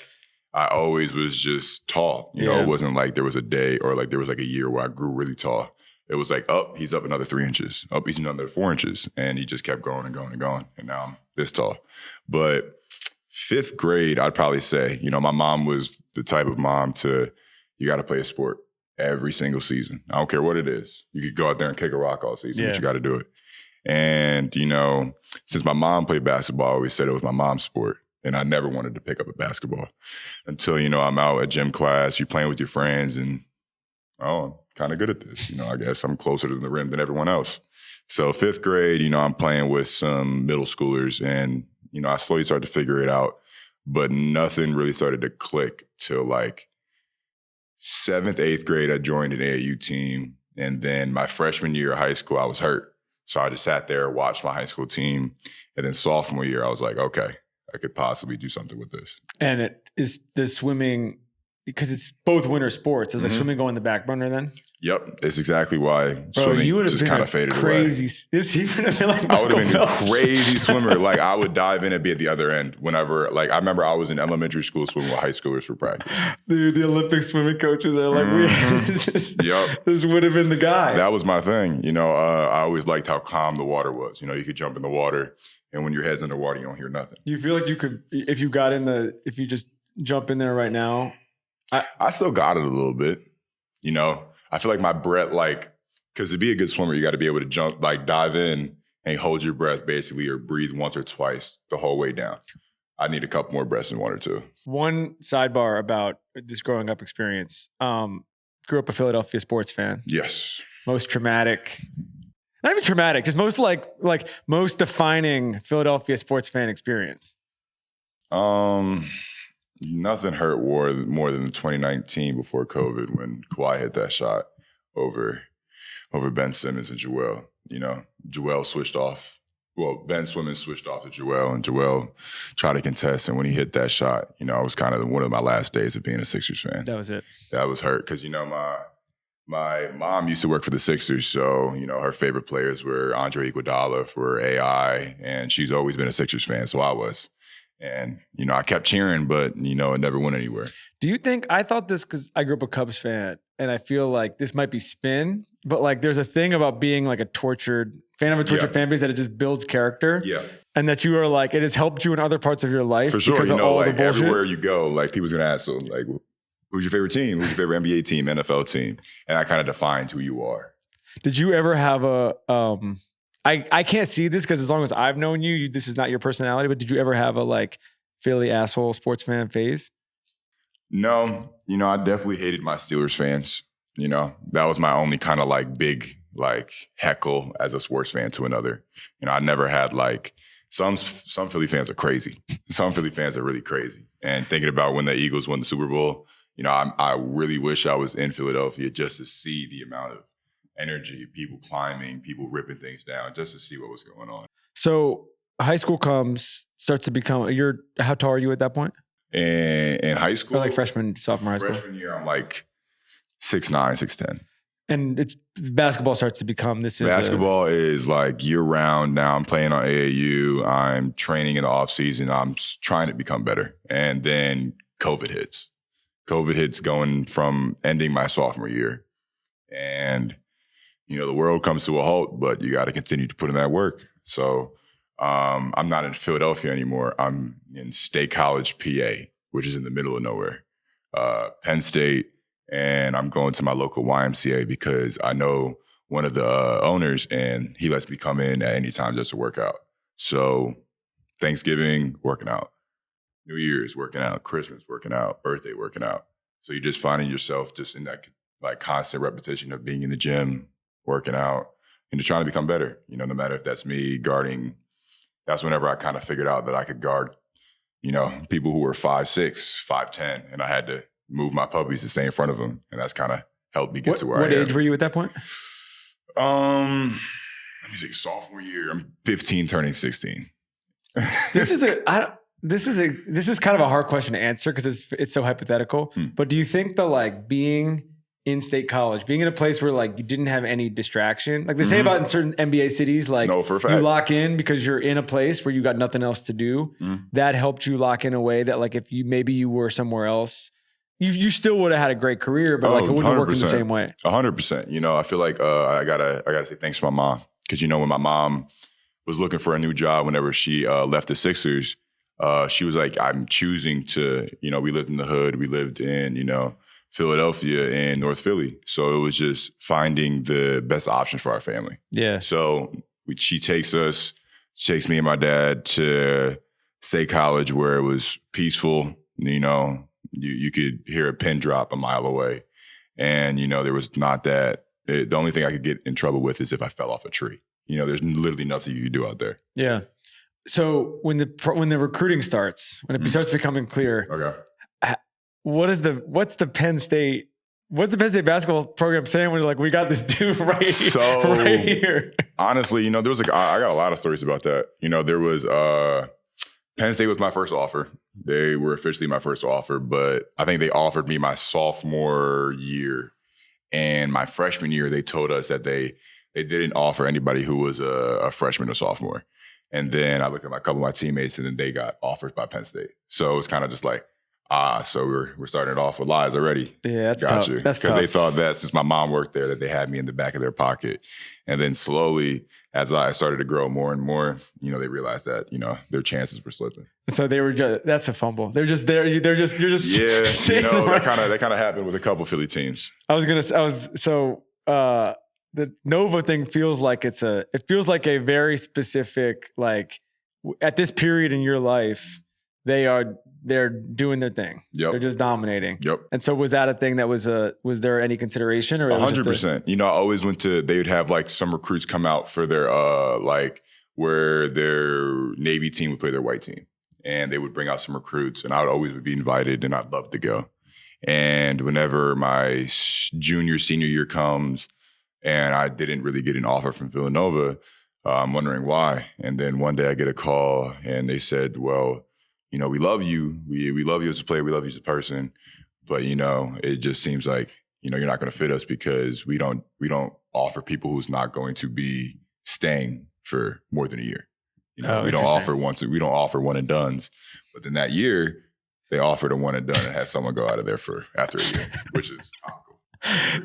I always was just tall. You know, it wasn't like there was a day or like there was like a year where I grew really tall. It was like, he's up another 3 inches. He's another 4 inches. And he just kept going and going and going. And now I'm this tall. But 5th grade, I'd probably say, you know, my mom was the type of mom you got to play a sport every single season. I don't care what it is. You could go out there and kick a rock all season, but you got to do it. And, you know, since my mom played basketball, I always said it was my mom's sport. And I never wanted to pick up a basketball until, you know, I'm out at gym class, you're playing with your friends and, I'm kind of good at this. You know, I guess I'm closer to the rim than everyone else. So 5th grade, you know, I'm playing with some middle schoolers and, you know, I slowly started to figure it out, but nothing really started to click till like 7th, 8th grade, I joined an AAU team. And then my freshman year of high school, I was hurt. So I just sat there, watched my high school team. And then sophomore year, I was like, okay, I could possibly do something with this. And it is the swimming, because it's both winter sports. Is like swimming going the back burner then? Yep, that's exactly why swimming just kind of faded crazy, away. He would have been like I would have been Phelps. a crazy swimmer. Like I would dive in and be at the other end whenever. Like I remember I was in elementary school swimming with high schoolers for practice. Dude, the Olympic swimming coaches are like, this would have been the guy. That was my thing. You know, I always liked how calm the water was. You know, you could jump in the water, and when your head's underwater, you don't hear nothing. You feel like you could, if you just jump in there right now, I still got it a little bit. You know, I feel like my breath, like, because to be a good swimmer, you got to be able to jump, like dive in and hold your breath basically, or breathe once or twice the whole way down. I need a couple more breaths in 1 or 2. One sidebar about this growing up experience. Grew up a Philadelphia sports fan. Yes. Most traumatic, not even traumatic, just most like most defining Philadelphia sports fan experience. Nothing hurt more than 2019 before COVID when Kawhi hit that shot over Ben Simmons and Joel. You know, Joel switched off. Well, Ben Simmons switched off to Joel, and Joel tried to contest. And when he hit that shot, you know, it was kind of one of my last days of being a Sixers fan. That was it. That was hurt because, you know, my mom used to work for the Sixers, so, you know, her favorite players were Andre Iguodala for AI, and she's always been a Sixers fan, so I was. And, you know, I kept cheering, but, you know, it never went anywhere. Do you think, I thought this because I grew up a Cubs fan, and I feel like this might be spin, but like there's a thing about being like a tortured fan of a tortured fan base that it just builds character. Yeah. And that you are like, it has helped you in other parts of your life. For sure. Because you of know, all like the bullshit. everywhere you go, like people's going to ask, so like, who's your favorite team? Who's your favorite NBA team, NFL team? And that kind of defines who you are. Did you ever have a, I can't see this because as long as I've known you, this is not your personality, but did you ever have a like Philly asshole sports fan phase? No, you know, I definitely hated my Steelers fans. You know, that was my only kind of like big like heckle as a sports fan to another. You know, I never had like some Philly fans are crazy. Some Philly fans are really crazy. And thinking about when the Eagles won the Super Bowl, you know, I really wish I was in Philadelphia just to see the amount of energy, people climbing, people ripping things down, just to see what was going on. So high school starts to become, how tall are you at that point? In high school? Or like freshman, sophomore high school? Freshman year, I'm like 6'9", 6'10". And it's basketball starts to become basketball is like year round now. I'm playing on AAU. I'm training in the off season. I'm trying to become better. And then COVID hits. COVID hits going from ending my sophomore year. And, you know, the world comes to a halt, but you got to continue to put in that work. So I'm not in Philadelphia anymore. I'm in State College, PA, which is in the middle of nowhere. Penn State. And I'm going to my local YMCA because I know one of the owners, and he lets me come in at any time just to work out. So Thanksgiving, working out. New Year's, working out. Christmas, working out. Birthday, working out. So you're just finding yourself just in that like constant repetition of being in the gym, working out, and just trying to become better. You know, no matter if that's me guarding. That's whenever I kind of figured out that I could guard, you know, people who were 5'6", 5'10", and I had to move my puppies to stay in front of them, and that's kind of helped me get to where I am. What age were you at that point? Let me see, sophomore year. I'm 15, turning 16. This is kind of a hard question to answer because it's so hypothetical. But do you think being in State College, being in a place where like you didn't have any distraction, like they say about in certain NBA cities, like no, for a fact. You lock in because you're in a place where you got nothing else to do. That helped you lock in a way that like if you were somewhere else, you still would have had a great career, but like it wouldn't work in the same way. 100%. You know, I feel like I gotta say thanks to my mom because you know when my mom was looking for a new job whenever she left the Sixers, she was like, I'm choosing to. You know, we lived in the hood, we lived in Philadelphia and North Philly, so it was just finding the best option for our family. Yeah. So she takes me and my dad to State College where it was peaceful. You know. You could hear a pin drop a mile away. And, you know, there was not that. The only thing I could get in trouble with is if I fell off a tree. You know, there's literally nothing you could do out there. Yeah. So when the recruiting starts, when it starts becoming clear, okay, what's the Penn State basketball program saying when like, we got this dude right here? Honestly, you know, there was I got a lot of stories about that. You know, there was Penn State was my first offer. They were officially my first offer, but I think they offered me my sophomore year. And my freshman year, they told us that they didn't offer anybody who was a freshman or sophomore. And then I looked at a couple of my teammates, and then they got offers by Penn State. So it was kind of just like, So we're starting it off with lies already. Yeah, that's Got tough. you. That's Because they tough. thought that since my mom worked there, that they had me in the back of their pocket. And then slowly, as I started to grow more and more, they realized that, their chances were slipping. So they were just, that's a fumble. They're just there. You're just Yeah, sitting that around. kind of happened with a couple Philly teams. The Nova thing feels like it feels like a very specific, like at this period in your life, they're doing their thing. Yep. They're just dominating. Yep. And so was that a thing that was there any consideration or 100%. I always they would have like some recruits come out for their where their Navy team would play their white team, and they would bring out some recruits, and I would always be invited, and I'd love to go. And whenever my junior, senior year comes, and I didn't really get an offer from Villanova, I'm wondering why. And then one day I get a call, and they said, well, we love you. We love you as a player. We love you as a person. But, it just seems like, you're not going to fit us because we don't offer people who's not going to be staying for more than a year. We don't offer one and dones. But then that year, they offered a one and done and had someone go out of there after a year, which is cool.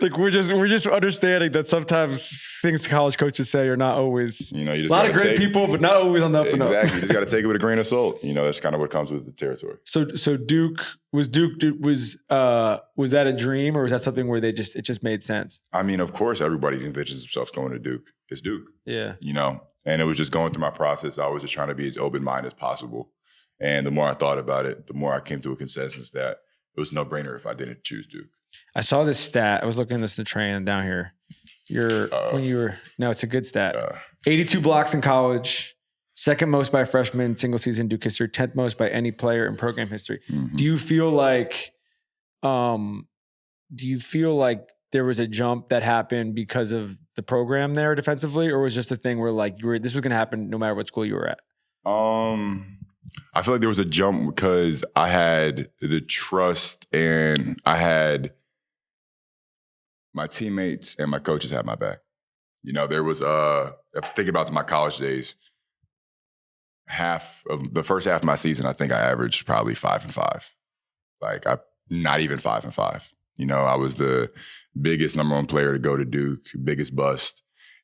Like we're just understanding that sometimes things college coaches say are not always you just a lot of great people, but not always on the up and up. Exactly. You just got to take it with a grain of salt. That's kind of what comes with the territory. So Duke was that a dream or was that something where it just made sense? I mean, of course, everybody envisions themselves going to Duke. It's Duke. Yeah. And it was just going through my process. I was just trying to be as open-minded as possible. And the more I thought about it, the more I came to a consensus that it was a no-brainer if I didn't choose Duke. I saw this stat. I was looking at this in the train down here. It's a good stat. 82 blocks in college, second most by a freshman in single season Duke history, 10th most by any player in program history. Mm-hmm. Do you feel like there was a jump that happened because of the program there defensively, or was it just a thing where like this was going to happen no matter what school you were at? I feel like there was a jump because I had the trust and I had my teammates and my coaches had my back. There was thinking about my college days, the first half of my season, I think I averaged probably 5 and 5. Like not even 5 and 5. I was the biggest number one player to go to Duke, biggest bust,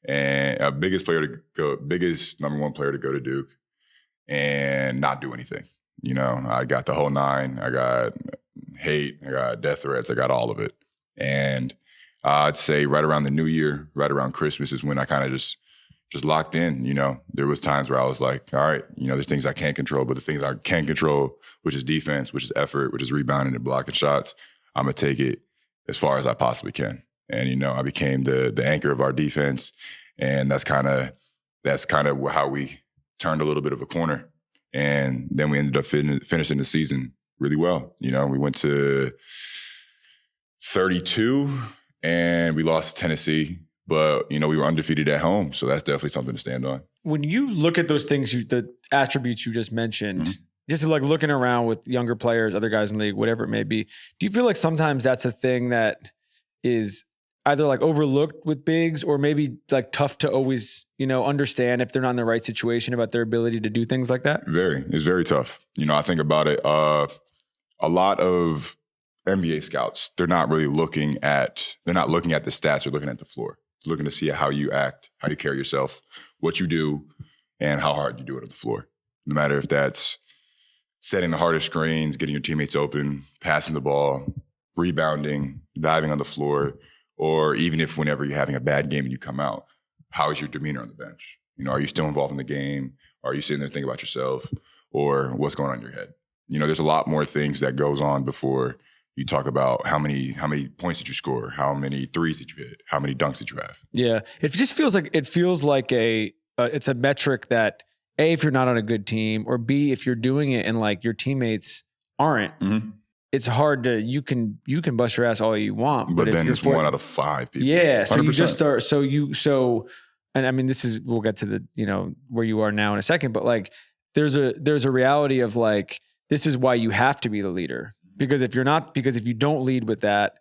and biggest number one player to go to Duke and not do anything. I got the whole 9. I got hate, I got death threats, I got all of it. And I'd say right around the new year, right around Christmas is when I kind of just locked in. There was times where I was like, all right, there's things I can't control, but the things I can control, which is defense, which is effort, which is rebounding and blocking shots, I'm going to take it as far as I possibly can. And, I became the anchor of our defense. And that's kind of how we turned a little bit of a corner. And then we ended up finishing the season really well. We went to 32 and we lost to Tennessee, but, we were undefeated at home. So that's definitely something to stand on. When you look at those things, the attributes you just mentioned, Mm-hmm. just like looking around with younger players, other guys in the league, whatever it may be, do you feel like sometimes that's a thing that is either like overlooked with bigs or maybe like tough to always, understand if they're not in the right situation about their ability to do things like that? It's very tough. I think about it. A lot of NBA scouts, they're not looking at the stats, they're looking at the floor. They're looking to see how you act, how you carry yourself, what you do, and how hard you do it on the floor. No matter if that's setting the hardest screens, getting your teammates open, passing the ball, rebounding, diving on the floor, or even if whenever you're having a bad game and you come out, how is your demeanor on the bench? Are you still involved in the game? Are you sitting there thinking about yourself? Or what's going on in your head? There's a lot more things that goes on before you talk about how many points did you score? How many threes did you hit? How many dunks did you have? Yeah. It just feels like it's a metric that A, if you're not on a good team, or B, if you're doing it and like your teammates aren't, mm-hmm. It's hard to, you can bust your ass all you want. But then it's 1 out of 5 people. Yeah. So 100%. you just start, and I mean, we'll get to the, where you are now in a second, but like, there's a reality of like, this is why you have to be the leader. Because if you don't lead with that,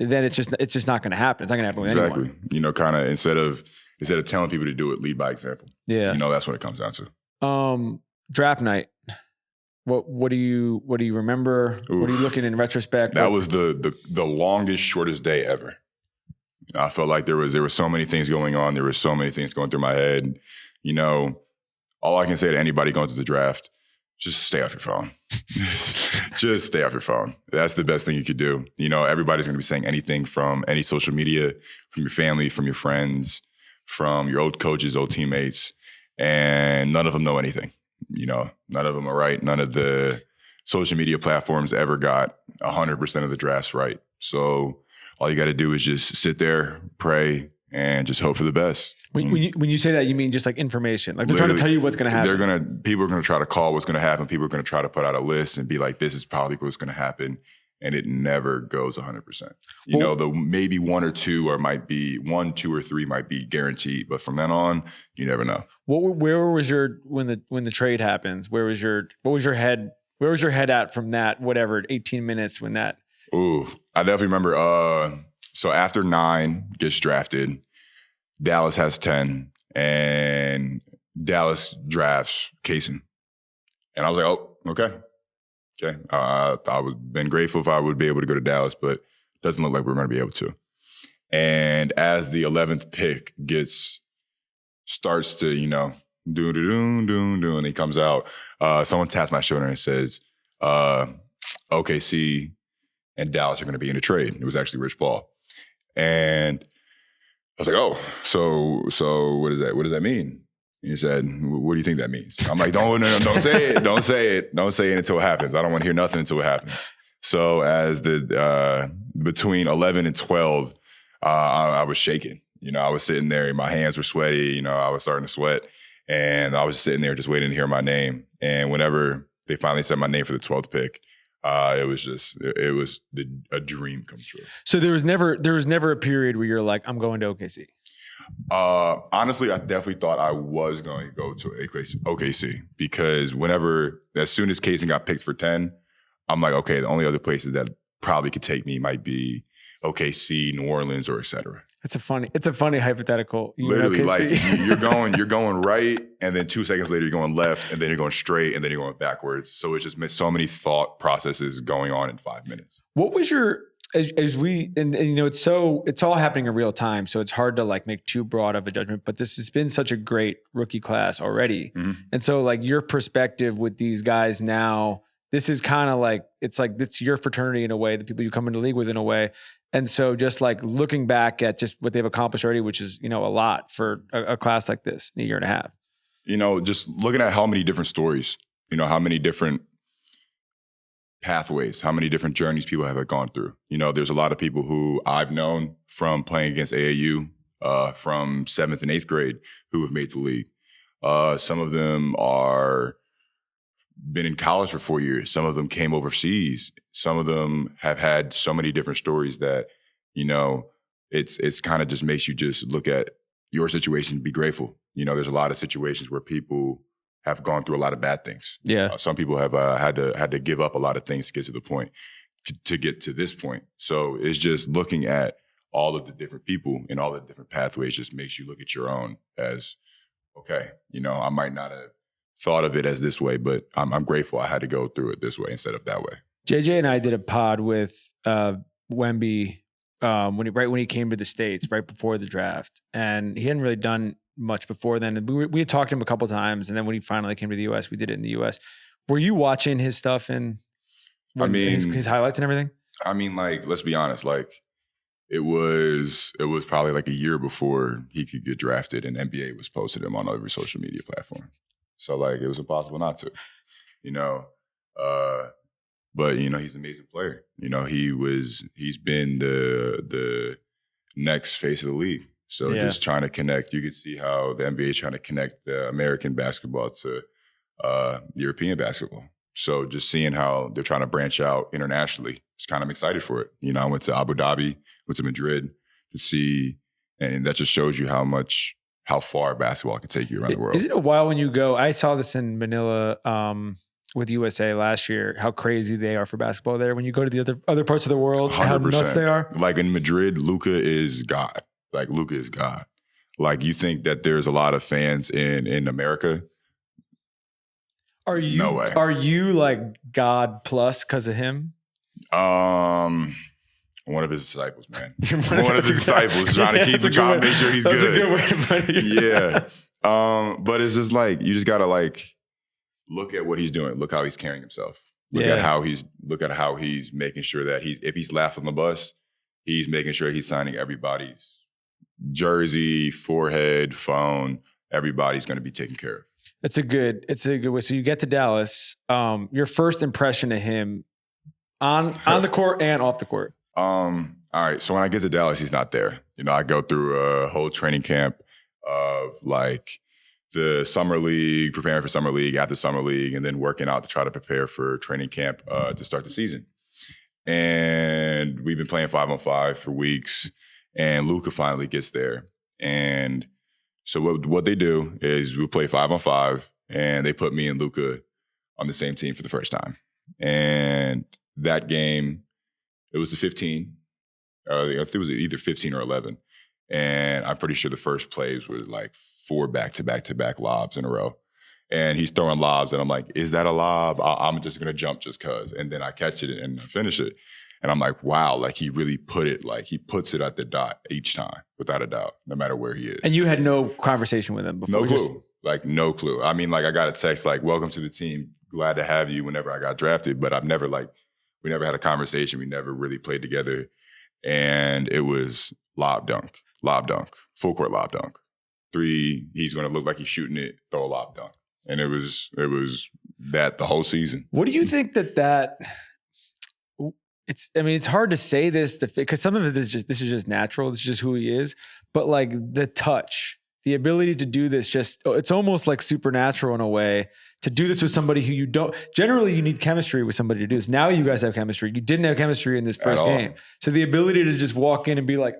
then it's just not going to happen. It's not going to happen with anyone. Exactly. Kind of instead of telling people to do it, lead by example. Yeah. That's what it comes down to. Draft night. What do you remember? Oof. What are you looking in retrospect? That was the longest, shortest day ever. I felt like there were so many things going on. There were so many things going through my head. You know, all I can say to anybody going to the draft, just stay off your phone. Just stay off your phone. That's the best thing you could do. You know, everybody's going to be saying anything from any social media, from your family, from your friends, from your old coaches, old teammates, and none of them know anything. You know, none of them are right. None of the social media platforms ever got 100% of the drafts right. So all you got to do is just sit there, pray, and just hope for the best. When you say that, you mean just like information? Like they're trying to tell you what's going to happen? People are going to try to call what's going to happen. People are going to try to put out a list and be like, this is probably what's going to happen. And it never goes 100%. You know, maybe 1 or 2 or might be 1, 2 or 3 might be guaranteed. But from then on, you never know. Where was your, when the trade happens, what was your head at from that, whatever, 18 minutes when that? Ooh, I definitely remember. So after 9 gets drafted, Dallas has 10, and Dallas drafts Kaysen. And I was like, oh, okay. I would have been grateful if I would be able to go to Dallas, but it doesn't look like we're going to be able to. And as the 11th pick starts to, you know, and he comes out, someone taps my shoulder and says, OKC and Dallas are going to be in a trade. It was actually Rich Paul. And I was like, oh, so what does that mean? And he said, what do you think that means? I'm like, don't say it. Don't say it. Don't say it until it happens. I don't want to hear nothing until it happens. So as between 11 and 12, I was shaking. You know, I was sitting there, my hands were sweaty. You know, I was starting to sweat. And I was sitting there just waiting to hear my name. And whenever they finally said my name for the 12th pick, it was a dream come true. So there was never a period where you're like, I'm going to OKC. Honestly, I definitely thought I was going to go to OKC because as soon as Kaysen got picked for 10, I'm like, okay, the only other places that probably could take me might be OKC, New Orleans, or et cetera. It's a funny hypothetical. Literally, like you're going right, and then 2 seconds later you're going left, and then you're going straight, and then you're going backwards. So it's just so many thought processes going on in 5 minutes. What was your as we and you know it's all happening in real time, so it's hard to like make too broad of a judgment. But this has been such a great rookie class already, and so like your perspective with these guys now, this is kind of like it's your fraternity in a way, the people you come into the league with in a way. And so just like looking back at just what they've accomplished already, which is, you know, a lot for a class like this in a year and a half. You know, just looking at how many different stories, you know, how many different pathways, how many different journeys people have gone through. You know, there's a lot of people who I've known from playing against AAU from 7th and 8th grade who have made the league. Some of them been in college for 4 years. Some of them came overseas. Some of them have had so many different stories that, you know, it's kind of just makes you just look at your situation, be grateful. You know, there's a lot of situations where people have gone through a lot of bad things. Yeah. Some people have had to give up a lot of things to get to the point, to get to this point. So it's just looking at all of the different people and all the different pathways just makes you look at your own as, okay, you know, I might not have thought of it as this way, but I'm grateful I had to go through it this way instead of that way. JJ and I did a pod with Wemby when he came to the States right before the draft, and he hadn't really done much before then. We had talked to him a couple of times, and then when he finally came to the US, we did it in the US. Were you watching his stuff and his highlights and everything? I mean, like, let's be honest, like it was probably like a year before he could get drafted, and NBA was posted him on every social media platform. So like it was impossible not to, you know. But you know, he's an amazing player. You know, he's been the next face of the league. So just trying to connect, you could see how the NBA is trying to connect the American basketball to European basketball. So just seeing how they're trying to branch out internationally, I'm excited for it. You know, I went to Abu Dhabi, went to Madrid to see, and that just shows you how far basketball can take you around the world. Is it a while when you go? I saw this in Manila with USA last year, how crazy they are for basketball there. When you go to the other parts of the world, 100%. How nuts they are. Like in Madrid, Luka is God. Like Luka is God. Like you think that there's a lot of fans in America. No way. Are you like God plus because of him? One of his disciples, man. One of his disciples, trying to keep him, trying to make sure he's good. That's a good way to put it. Yeah. But it's just like, you just gotta like look at what he's doing. Look how he's carrying himself. Look at how he's making sure that if he's last on the bus, he's making sure he's signing everybody's jersey, forehead, phone. Everybody's going to be taken care of. It's a good way. So you get to Dallas. Your first impression of him on the court and off the court. All right. So when I get to Dallas, he's not there. You know, I go through a whole training camp of like the summer league, preparing for summer league, after summer league, and then working out to try to prepare for training camp to start the season. And we've been playing 5-on-5 for weeks, and Luka finally gets there. And so what they do is we play 5-on-5, and they put me and Luka on the same team for the first time. And that game, it was the 15. I think it was either 15 or 11. And I'm pretty sure the first plays were like 4 back-to-back lobs in a row. And he's throwing lobs, and I'm like, is that a lob? I'm just going to jump just because. And then I catch it and I finish it. And I'm like, wow, like he really he puts it at the dot each time, without a doubt, no matter where he is. And you had no conversation with him before? No clue. Like, no clue. I mean, like, I got a text like, welcome to the team. Glad to have you whenever I got drafted. But we never had a conversation. We never really played together. And it was lob dunk, full court lob dunk. 3, he's going to look like he's shooting it, throw a lob dunk. And it was that the whole season. What do you think that it's hard to say this because some of it is this is just natural. This is just who he is. But like the touch, the ability to do this, it's almost like supernatural in a way to do this with somebody who you don't. Generally, you need chemistry with somebody to do this. Now you guys have chemistry. You didn't have chemistry in this first game. So the ability to just walk in and be like,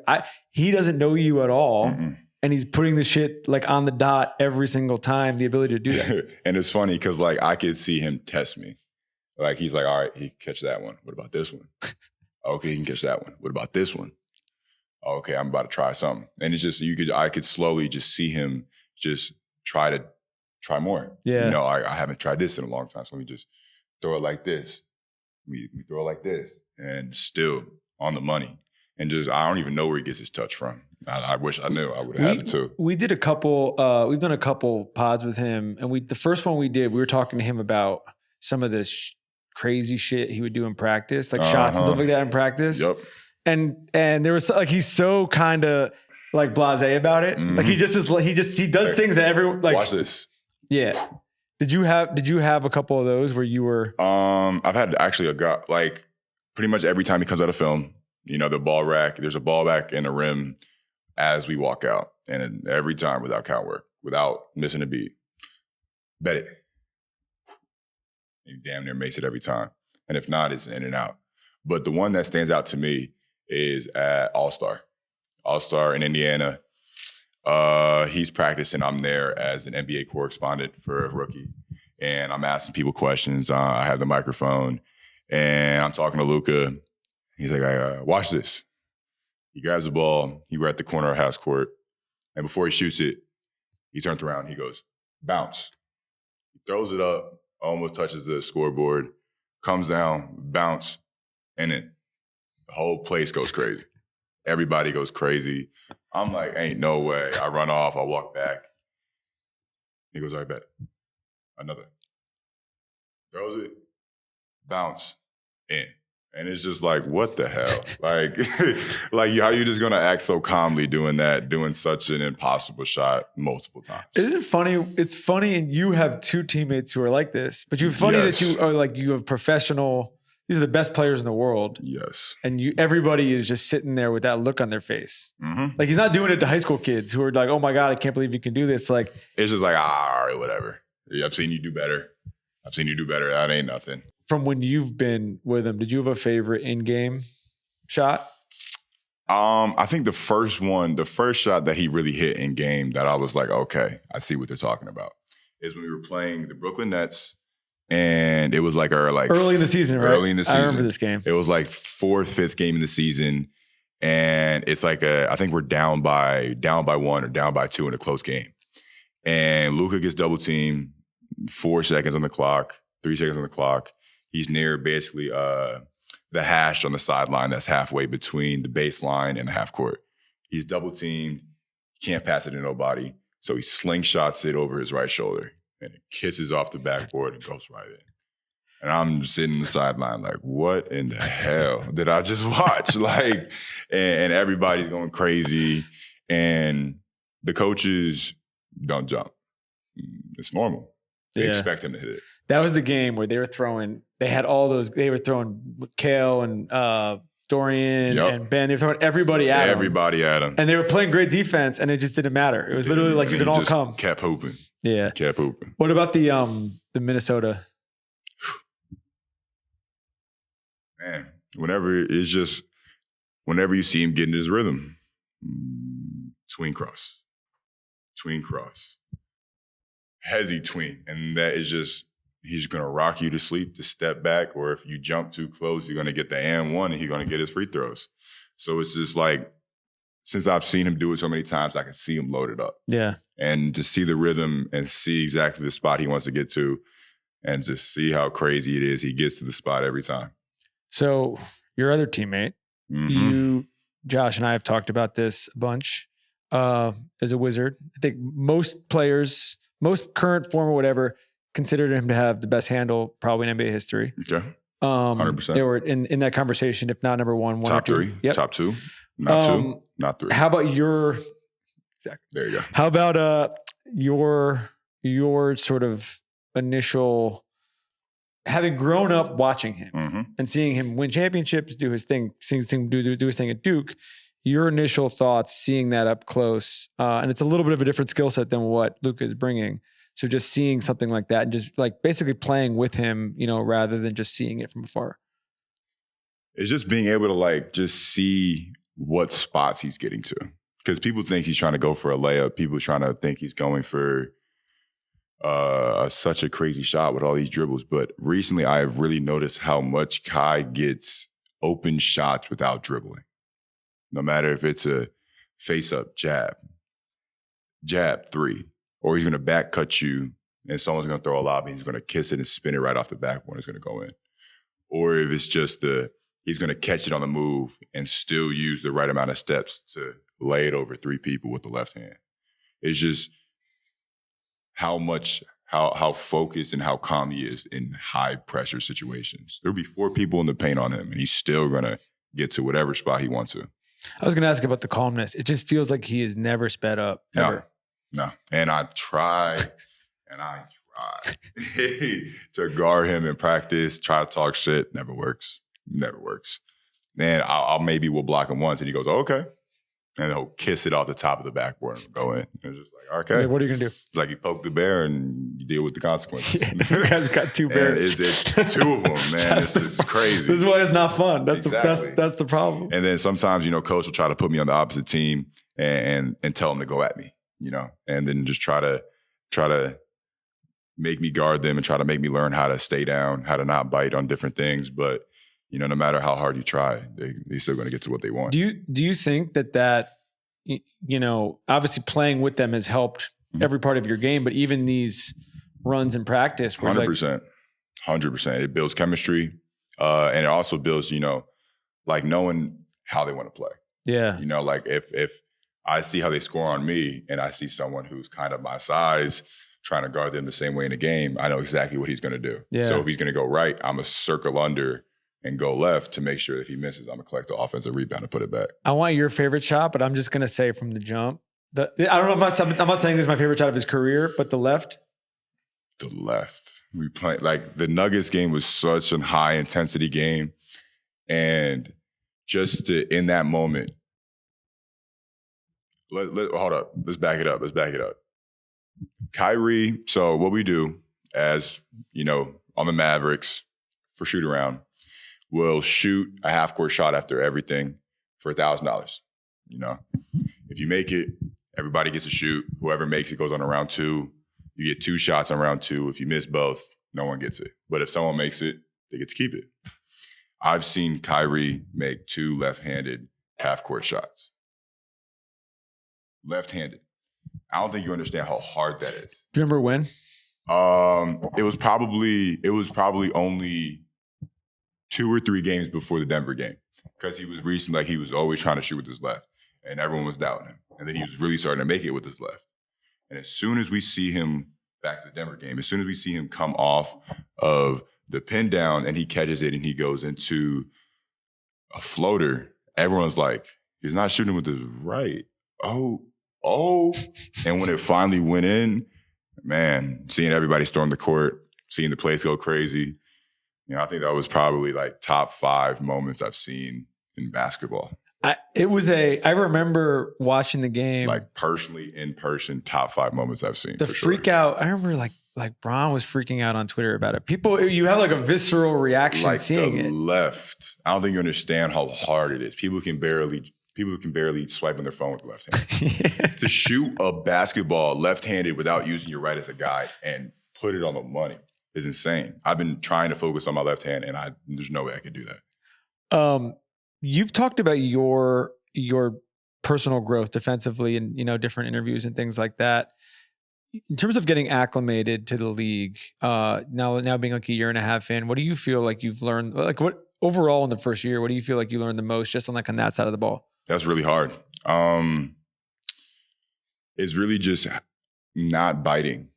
he doesn't know you at all. Mm-mm. And he's putting the shit like on the dot every single time, the ability to do that. And it's funny because like I could see him test me. Like he's like, all right, he can catch that one. What about this one? Okay, he can catch that one. What about this one? Okay, I'm about to try something. And it's just, I could slowly just see him just try more. Yeah. You know, I haven't tried this in a long time. So let me just throw it like this. We throw it like this. And still on the money. And just, I don't even know where he gets his touch from. I wish I knew. I would have had it too. We did we've done a couple pods with him. And the first one we did, we were talking to him about some of this crazy shit he would do in practice, like shots and stuff like that in practice. Yep. And there was like, he's so kind of like blasé about it. Mm-hmm. Like he does things that everyone like. Watch this. Yeah. Did you have a couple of those where you were? I've had actually a guy, like pretty much every time he comes out of film, you know, the ball rack, there's a ball back in the rim as we walk out. And every time without count work, without missing a beat. Bet it. He damn near makes it every time. And if not, it's in and out. But the one that stands out to me is at All-Star in Indiana. He's practicing. I'm there as an NBA correspondent for a rookie. And I'm asking people questions. I have the microphone. And I'm talking to Luka. He's like, watch this. He grabs the ball. We're at the corner of half court. And before he shoots it, he turns around. He goes, bounce. He throws it up, almost touches the scoreboard, comes down, bounce, and then the whole place goes crazy. Everybody goes crazy. I'm like, ain't no way. I run off. I walk back. He goes, I bet. Another. Throws it, bounce, in. And it's just like, what the hell? like how you just gonna act so calmly doing such an impossible shot multiple times? Isn't it funny? It's funny, and you have 2 teammates who are like this. But you're funny that you are like, you have professional. These are the best players in the world. Yes. And everybody is just sitting there with that look on their face. Mm-hmm. Like he's not doing it to high school kids who are like, oh my God, I can't believe you can do this. Like it's just like, all right, whatever. I've seen you do better. That ain't nothing. From when you've been with him, did you have a favorite in-game shot? I think the first shot that he really hit in game that I was like, okay, I see what they're talking about, is when we were playing the Brooklyn Nets, and it was like our early in the season, right? Early in the season. I remember this game. It was like 4th, 5th game in the season, and it's like I think we're down by 1 or down by 2 in a close game, and Luka gets double teamed. 4 seconds on the clock, 3 seconds on the clock. He's near basically the hash on the sideline that's halfway between the baseline and the half court. He's double teamed. Can't pass it to nobody. So he slingshots it over his right shoulder and it kisses off the backboard and goes right in. And I'm just sitting on the sideline like, what in the hell did I just watch? Like, and everybody's going crazy. And the coaches don't jump. It's normal. They expect him to hit it. That was the game where they were throwing, they had all those, they were throwing Kale and Dorian and Ben. They were throwing everybody at him. Everybody at him. And they were playing great defense, and it just didn't matter. It was literally like you could all come. Kept hooping. Yeah. Kept hooping. What about the Minnesota? Man, whenever you see him getting his rhythm, tween cross. Hezzy tween. And that is just, he's going to rock you to sleep, to step back, or if you jump too close, you're going to get the and one and he's going to get his free throws. So it's just like, since I've seen him do it so many times, I can see him loaded up. Yeah. And to see the rhythm and see exactly the spot he wants to get to and just see how crazy it is, he gets to the spot every time. So your other teammate, you, Josh, and I have talked about this a bunch as a Wizard. I think most players, most current form or whatever, considered him to have the best handle probably in NBA history. Okay. 100%. They were in that conversation, if not number one top or two. Three. Yep. Top two. Not two. Not three. How about your exactly? There you go. How about your sort of initial, having grown up watching him and seeing him win championships, do his thing, seeing him do his thing at Duke, your initial thoughts seeing that up close, and it's a little bit of a different skill set than what Luka is bringing. So just seeing something like that and just like basically playing with him, rather than just seeing it from afar. It's just being able to like just see what spots he's getting to. Because people think he's trying to go for a layup. People trying to think he's going for such a crazy shot with all these dribbles. But recently I have really noticed how much Kai gets open shots without dribbling. No matter if it's a face-up jab, three, or he's going to back cut you and someone's going to throw a lob and he's going to kiss it and spin it right off the backboard and it's going to go in. Or if it's just he's going to catch it on the move and still use the right amount of steps to lay it over three people with the left hand. It's just how focused and how calm he is in high pressure situations. There'll be 4 people in the paint on him and he's still going to get to whatever spot he wants to. I was going to ask about the calmness. It just feels like he is never sped up, ever. No. And I try to guard him in practice, try to talk shit. Never works. Then we'll block him once and he goes, oh, okay. And he'll kiss it off the top of the backboard and go in. And it's just like, okay. Like, what are you going to do? It's like you poke the bear and you deal with the consequences. Yeah, you guys got 2 bears. It's 2 of them, man. It's crazy. This is why it's not fun. That's exactly. that's the problem. And then sometimes, coach will try to put me on the opposite team and tell him to go at me, and then just try to make me guard them and try to make me learn how to stay down, how to not bite on different things. But, no matter how hard you try, they're still going to get to what they want. Do you think that obviously playing with them has helped every part of your game, but even these runs in practice? 100%. 100%. It builds chemistry. And it also builds, like knowing how they want to play. Yeah. Like if I see how they score on me and I see someone who's kind of my size trying to guard them the same way in the game, I know exactly what he's going to do. Yeah. So if he's going to go right, I'm going to circle under and go left to make sure if he misses, I'm going to collect the offensive rebound and put it back. I want your favorite shot, but I'm just going to say from the jump. I don't know if I'm not saying this is my favorite shot of his career, but the left. The left. We play like the Nuggets game was such a high intensity game. And just in that moment, hold up. Let's back it up. Kyrie, so what we do as, on the Mavericks for shoot around, we'll shoot a half-court shot after everything for $1,000. If you make it, everybody gets to shoot. Whoever makes it goes on to round 2. You get 2 shots on round 2. If you miss both, no one gets it. But if someone makes it, they get to keep it. I've seen Kyrie make 2 left-handed half-court shots. Left-handed. I don't think you understand how hard that is. Do you remember when? It was probably only 2 or 3 games before the Denver game, because he was reaching, like, he was always trying to shoot with his left, and everyone was doubting him. And then he was really starting to make it with his left. And as soon as we see him back to the Denver game, as soon as we see him come off of the pin down and he catches it and he goes into a floater, everyone's like, he's not shooting with his right. Oh. And when it finally went in, man, seeing everybody storm the court, seeing the place go crazy, I think that was probably like top 5 moments I've seen in basketball. I remember watching the game. Like personally, in person, top 5 moments I've seen. The freak out. I remember like Bron was freaking out on Twitter about it. People, you have like a visceral reaction like seeing it. Left. I don't think you understand how hard it is. People can barely swipe on their phone with the left hand. To shoot a basketball left-handed without using your right as a guide and put it on the money is insane. I've been trying to focus on my left hand, and there's no way I could do that. You've talked about your personal growth defensively in different interviews and things like that. In terms of getting acclimated to the league, now being like a year and a half in, what do you feel like you've learned? Like, what overall in the first year, what do you feel like you learned the most just on that side of the ball? That's really hard. It's really just not biting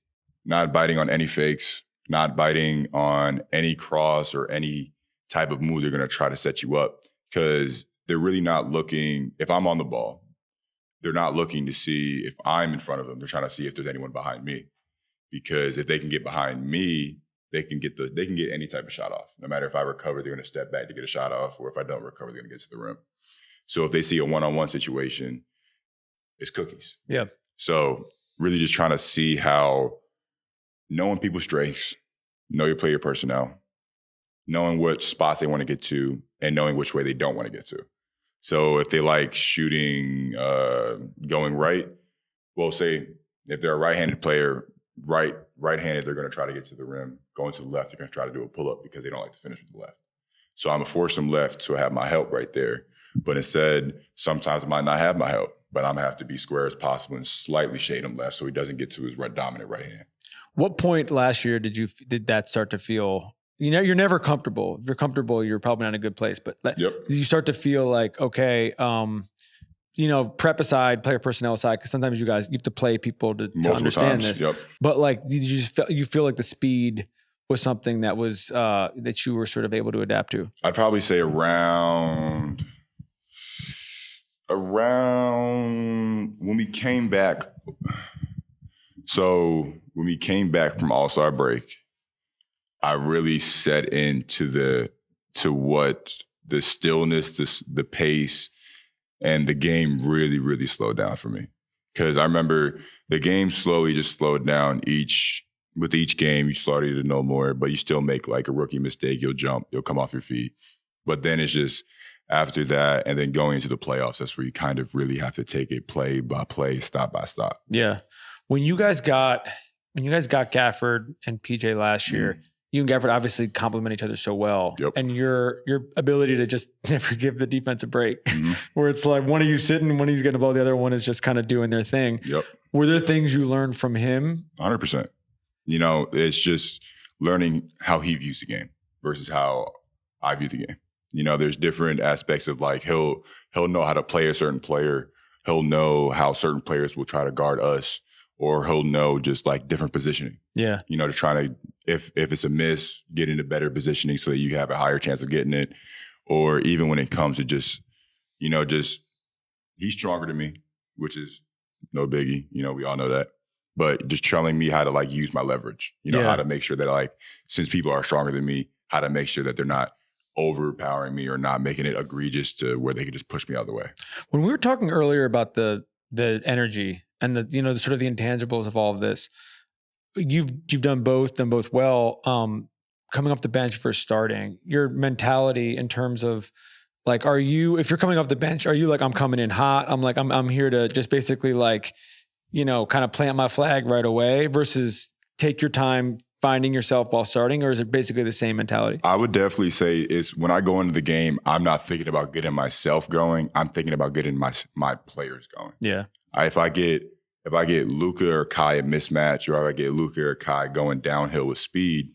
on any fakes, not biting on any cross or any type of move they're going to try to set you up, because they're really not looking. If I'm on the ball, they're not looking to see if I'm in front of them. They're trying to see if there's anyone behind me, because if they can get behind me, they can get any type of shot off. No matter if I recover, they're going to step back to get a shot off, or if I don't recover, they're going to get to the rim. So if they see a one-on-one situation, it's cookies. Yeah. So really just trying to see how knowing people's strengths, know your player personnel, knowing what spots they want to get to, and knowing which way they don't want to get to. So if they like shooting, going right, well, say if they're a right-handed player, right-handed, they're going to try to get to the rim. Going to the left, they're going to try to do a pull-up because they don't like to finish with the left. So I'm going to force them left to have my help right there. But instead, sometimes I might not have my help, but I'm going to have to be square as possible and slightly shade him left so he doesn't get to his dominant right hand. What point last year did that start to feel, you're never comfortable. If you're comfortable, you're probably not in a good place. But you start to feel like, okay, prep aside, player personnel aside, because sometimes you have to play people to understand this. Yep. But like, you feel like the speed was something that was that you were sort of able to adapt to? I'd probably say around when we came back. So when we came back from All-Star break, I really set into what the stillness, the pace, and the game really, really slowed down for me. Because I remember the game slowly just slowed down with each game. You started to know more, but you still make like a rookie mistake. You'll jump, you'll come off your feet. But then it's just after that, and then going into the playoffs, that's where you kind of really have to take it play by play, stop by stop. Yeah. When you guys got Gafford and PJ last year, you and Gafford obviously complement each other so well. Yep. And your ability to just never give the defense a break, where it's like one of you sitting, one of you's getting the ball, the other one is just kind of doing their thing. Yep. Were there things you learned from him? 100%. It's just learning how he views the game versus how I view the game. There's different aspects of like he'll know how to play a certain player. He'll know how certain players will try to guard us, or he'll know just like different positioning. Yeah. To try to, if it's a miss, get into better positioning so that you have a higher chance of getting it. Or even when it comes to just he's stronger than me, which is no biggie. We all know that. But just telling me how to like use my leverage, how to make sure that like, since people are stronger than me, how to make sure that they're not overpowering me or not making it egregious to where they can just push me out of the way. When we were talking earlier about the energy and the sort of the intangibles of all of this, you've done both well. Coming off the bench versus starting, your mentality in terms of like, if you're coming off the bench, are you like, I'm coming in hot, I'm here to just basically like, kind of plant my flag right away, versus take your time finding yourself while starting? Or is it basically the same mentality? I would definitely say it's when I go into the game, I'm not thinking about getting myself going. I'm thinking about getting my players going. Yeah. If I get if I get Luka or Kai a mismatch, or if I get Luka or Kai going downhill with speed,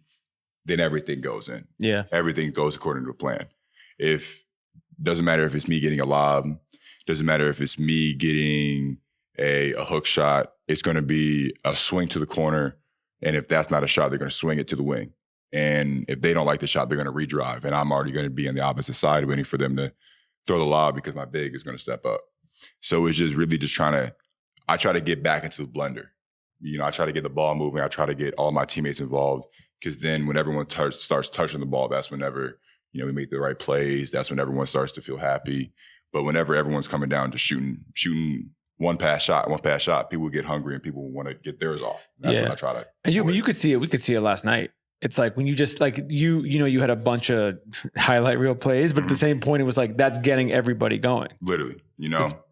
then everything goes in. Yeah. Everything goes according to the plan. Doesn't matter if it's me getting a lob, doesn't matter if it's me getting a hook shot, it's going to be a swing to the corner. And if that's not a shot, they're going to swing it to the wing. And if they don't like the shot, they're going to redrive. And I'm already going to be on the opposite side waiting for them to throw the lob because my big is going to step up. So it's just really just I try to get back into the blender. I try to get the ball moving. I try to get all my teammates involved, because then when everyone starts touching the ball, that's whenever, we make the right plays. That's when everyone starts to feel happy. But whenever everyone's coming down to shooting one pass shot, people get hungry and people want to get theirs off. That's when I try to. And you could see it. We could see it last night. It's like when you just you had a bunch of highlight reel plays, but at the same point, it was like that's getting everybody going. Literally,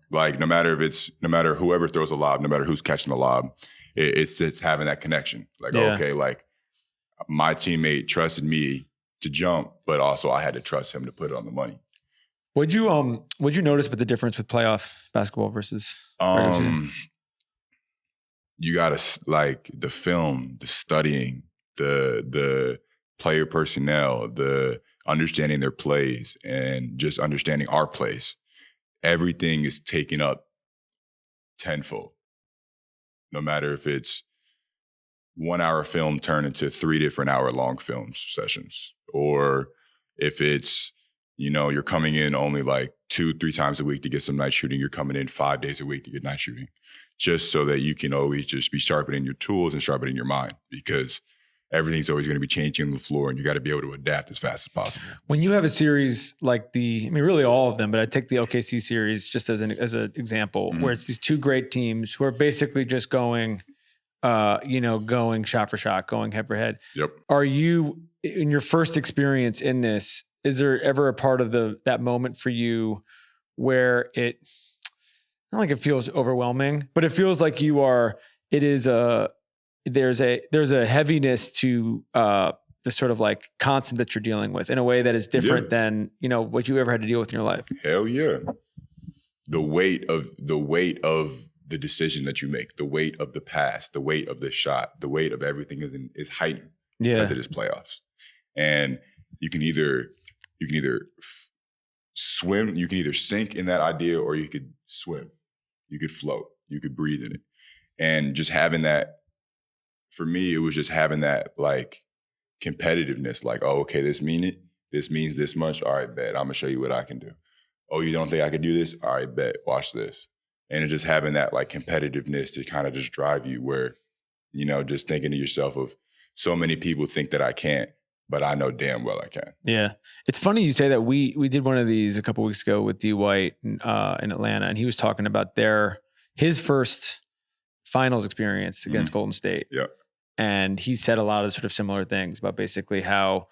like no matter whoever throws a lob, no matter who's catching the lob, it's having that connection. Like, okay, like my teammate trusted me to jump, but also I had to trust him to put it on the money. What'd you notice with the difference with playoff basketball versus regular season? You gotta like the film, the studying, the player personnel, the understanding their plays, and just understanding our plays. Everything is taken up tenfold. No matter if it's 1 hour film turned into 3 different hour-long film sessions, or if it's, you're coming in only like 2-3 times a week to get some night shooting, you're coming in 5 days a week to get night shooting, just so that you can always just be sharpening your tools and sharpening your mind, because everything's always going to be changing on the floor, and you got to be able to adapt as fast as possible. When you have a series like really all of them, but I take the OKC series just as an example, where it's these two great teams who are basically just going, going shot for shot, going head for head. Yep. Are you, in your first experience in this, is there ever a part of that moment for you where it's not like it feels overwhelming, but it feels like there's a heaviness to the sort of like constant that you're dealing with in a way that is different than, what you ever had to deal with in your life? Hell yeah. The weight of the decision that you make, the weight of the pass, the weight of the shot, the weight of everything is heightened because it is playoffs. And you can either swim, you can either sink in that idea, or you could swim, you could float, you could breathe in it. And just having that, for me, it was just having that like competitiveness, like, oh, okay, this means this much. All right, bet. I'm gonna show you what I can do. Oh, you don't think I can do this? All right, bet. Watch this. And it's just having that like competitiveness to kind of just drive you, where, just thinking to yourself of, so many people think that I can't, but I know damn well I can. Yeah. It's funny you say that. We did one of these a couple of weeks ago with D White in Atlanta, and he was talking about his first finals experience against Golden State. Yeah. And he said a lot of sort of similar things about basically how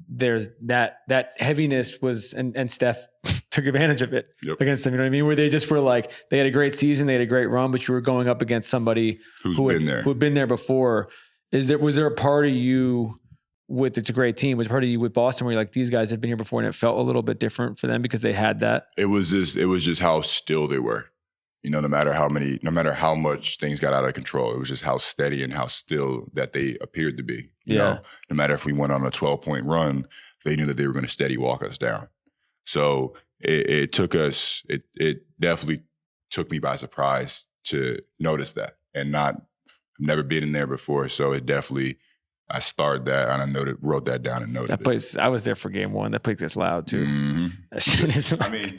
there's that heaviness was, and Steph took advantage of it against them. You know what I mean? Where they just were like, they had a great season, they had a great run, but you were going up against somebody who had been there before. Was there a part of you with, it's a great team, was part of you with Boston where you're like, these guys have been here before and it felt a little bit different for them because they had that? It was just how still they were. No matter how much things got out of control, it was just how steady and how still that they appeared to be. You know, no matter if we went on a 12-point run, they knew that they were going to steady walk us down. So it definitely took me by surprise to notice that, and I've never been in there before. So it definitely, I started that and I wrote that down and noted that place. I was there for game one. That place gets loud too. Mm-hmm. That shit is like, I mean,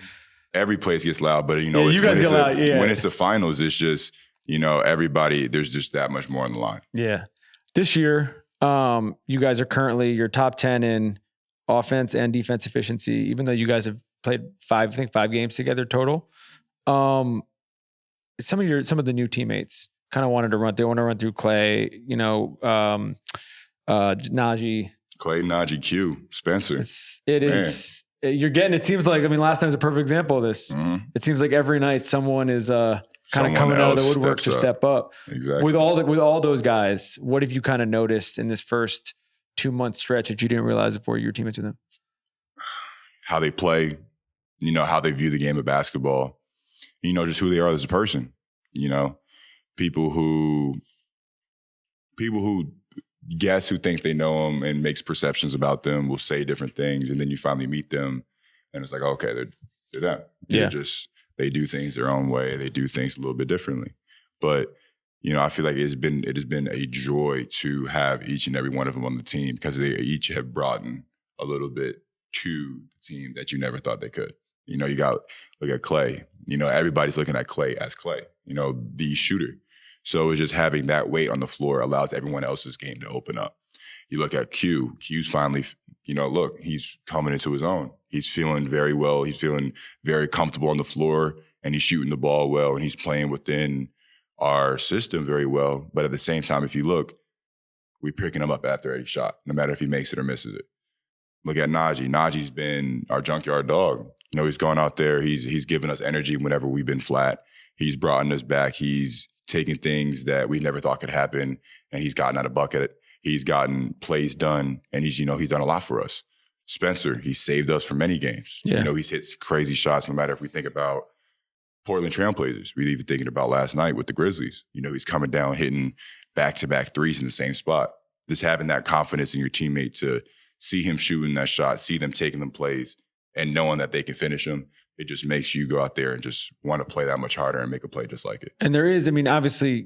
every place gets loud, but you guys get loud. When it's the finals, it's just, everybody, there's just that much more on the line. Yeah. This year, you guys are currently your top 10 in offense and defense efficiency, even though you guys have played 5 games together total. Some of the new teammates kind of wanted to run through Clay, Najee. Clay, Najee, Q, Spencer. It seems like, last time was a perfect example of this. Mm-hmm. It seems like every night someone is kind of coming out of the woodwork to step up. Exactly. With all those guys, what have you kind of noticed in this first 2-month stretch that you didn't realize before you were teammates with them? How they play, how they view the game of basketball, just who they are as a person, people who guess, who think they know them and makes perceptions about them, will say different things, and then you finally meet them, and it's like, okay, they're that. They do things their own way. They do things a little bit differently. But I feel like it has been a joy to have each and every one of them on the team, because they each have brought in a little bit to the team that you never thought they could. You look at Clay. Everybody's looking at Clay as Clay, the shooter. So it's just having that weight on the floor allows everyone else's game to open up. You look at Q. Q's finally, look, he's coming into his own. He's feeling very well. He's feeling very comfortable on the floor, and he's shooting the ball well, and he's playing within our system very well. But at the same time, if you look, we're picking him up after every shot, no matter if he makes it or misses it. Look at Najee. Najee's been our junkyard dog. He's gone out there. He's given us energy whenever we've been flat. He's brought us back. He's taken things that we never thought could happen, and he's gotten out of bucket. He's gotten plays done, and he's done a lot for us. Spencer, he saved us from many games. Yeah. He's hit crazy shots, no matter if we think about Portland Trailblazers. We were even thinking about last night with the Grizzlies. He's coming down, hitting back-to-back threes in the same spot. Just having that confidence in your teammate to see him shooting that shot, see them taking them plays, and knowing that they can finish them, it just makes you go out there and just want to play that much harder and make a play just like it. And there is, obviously,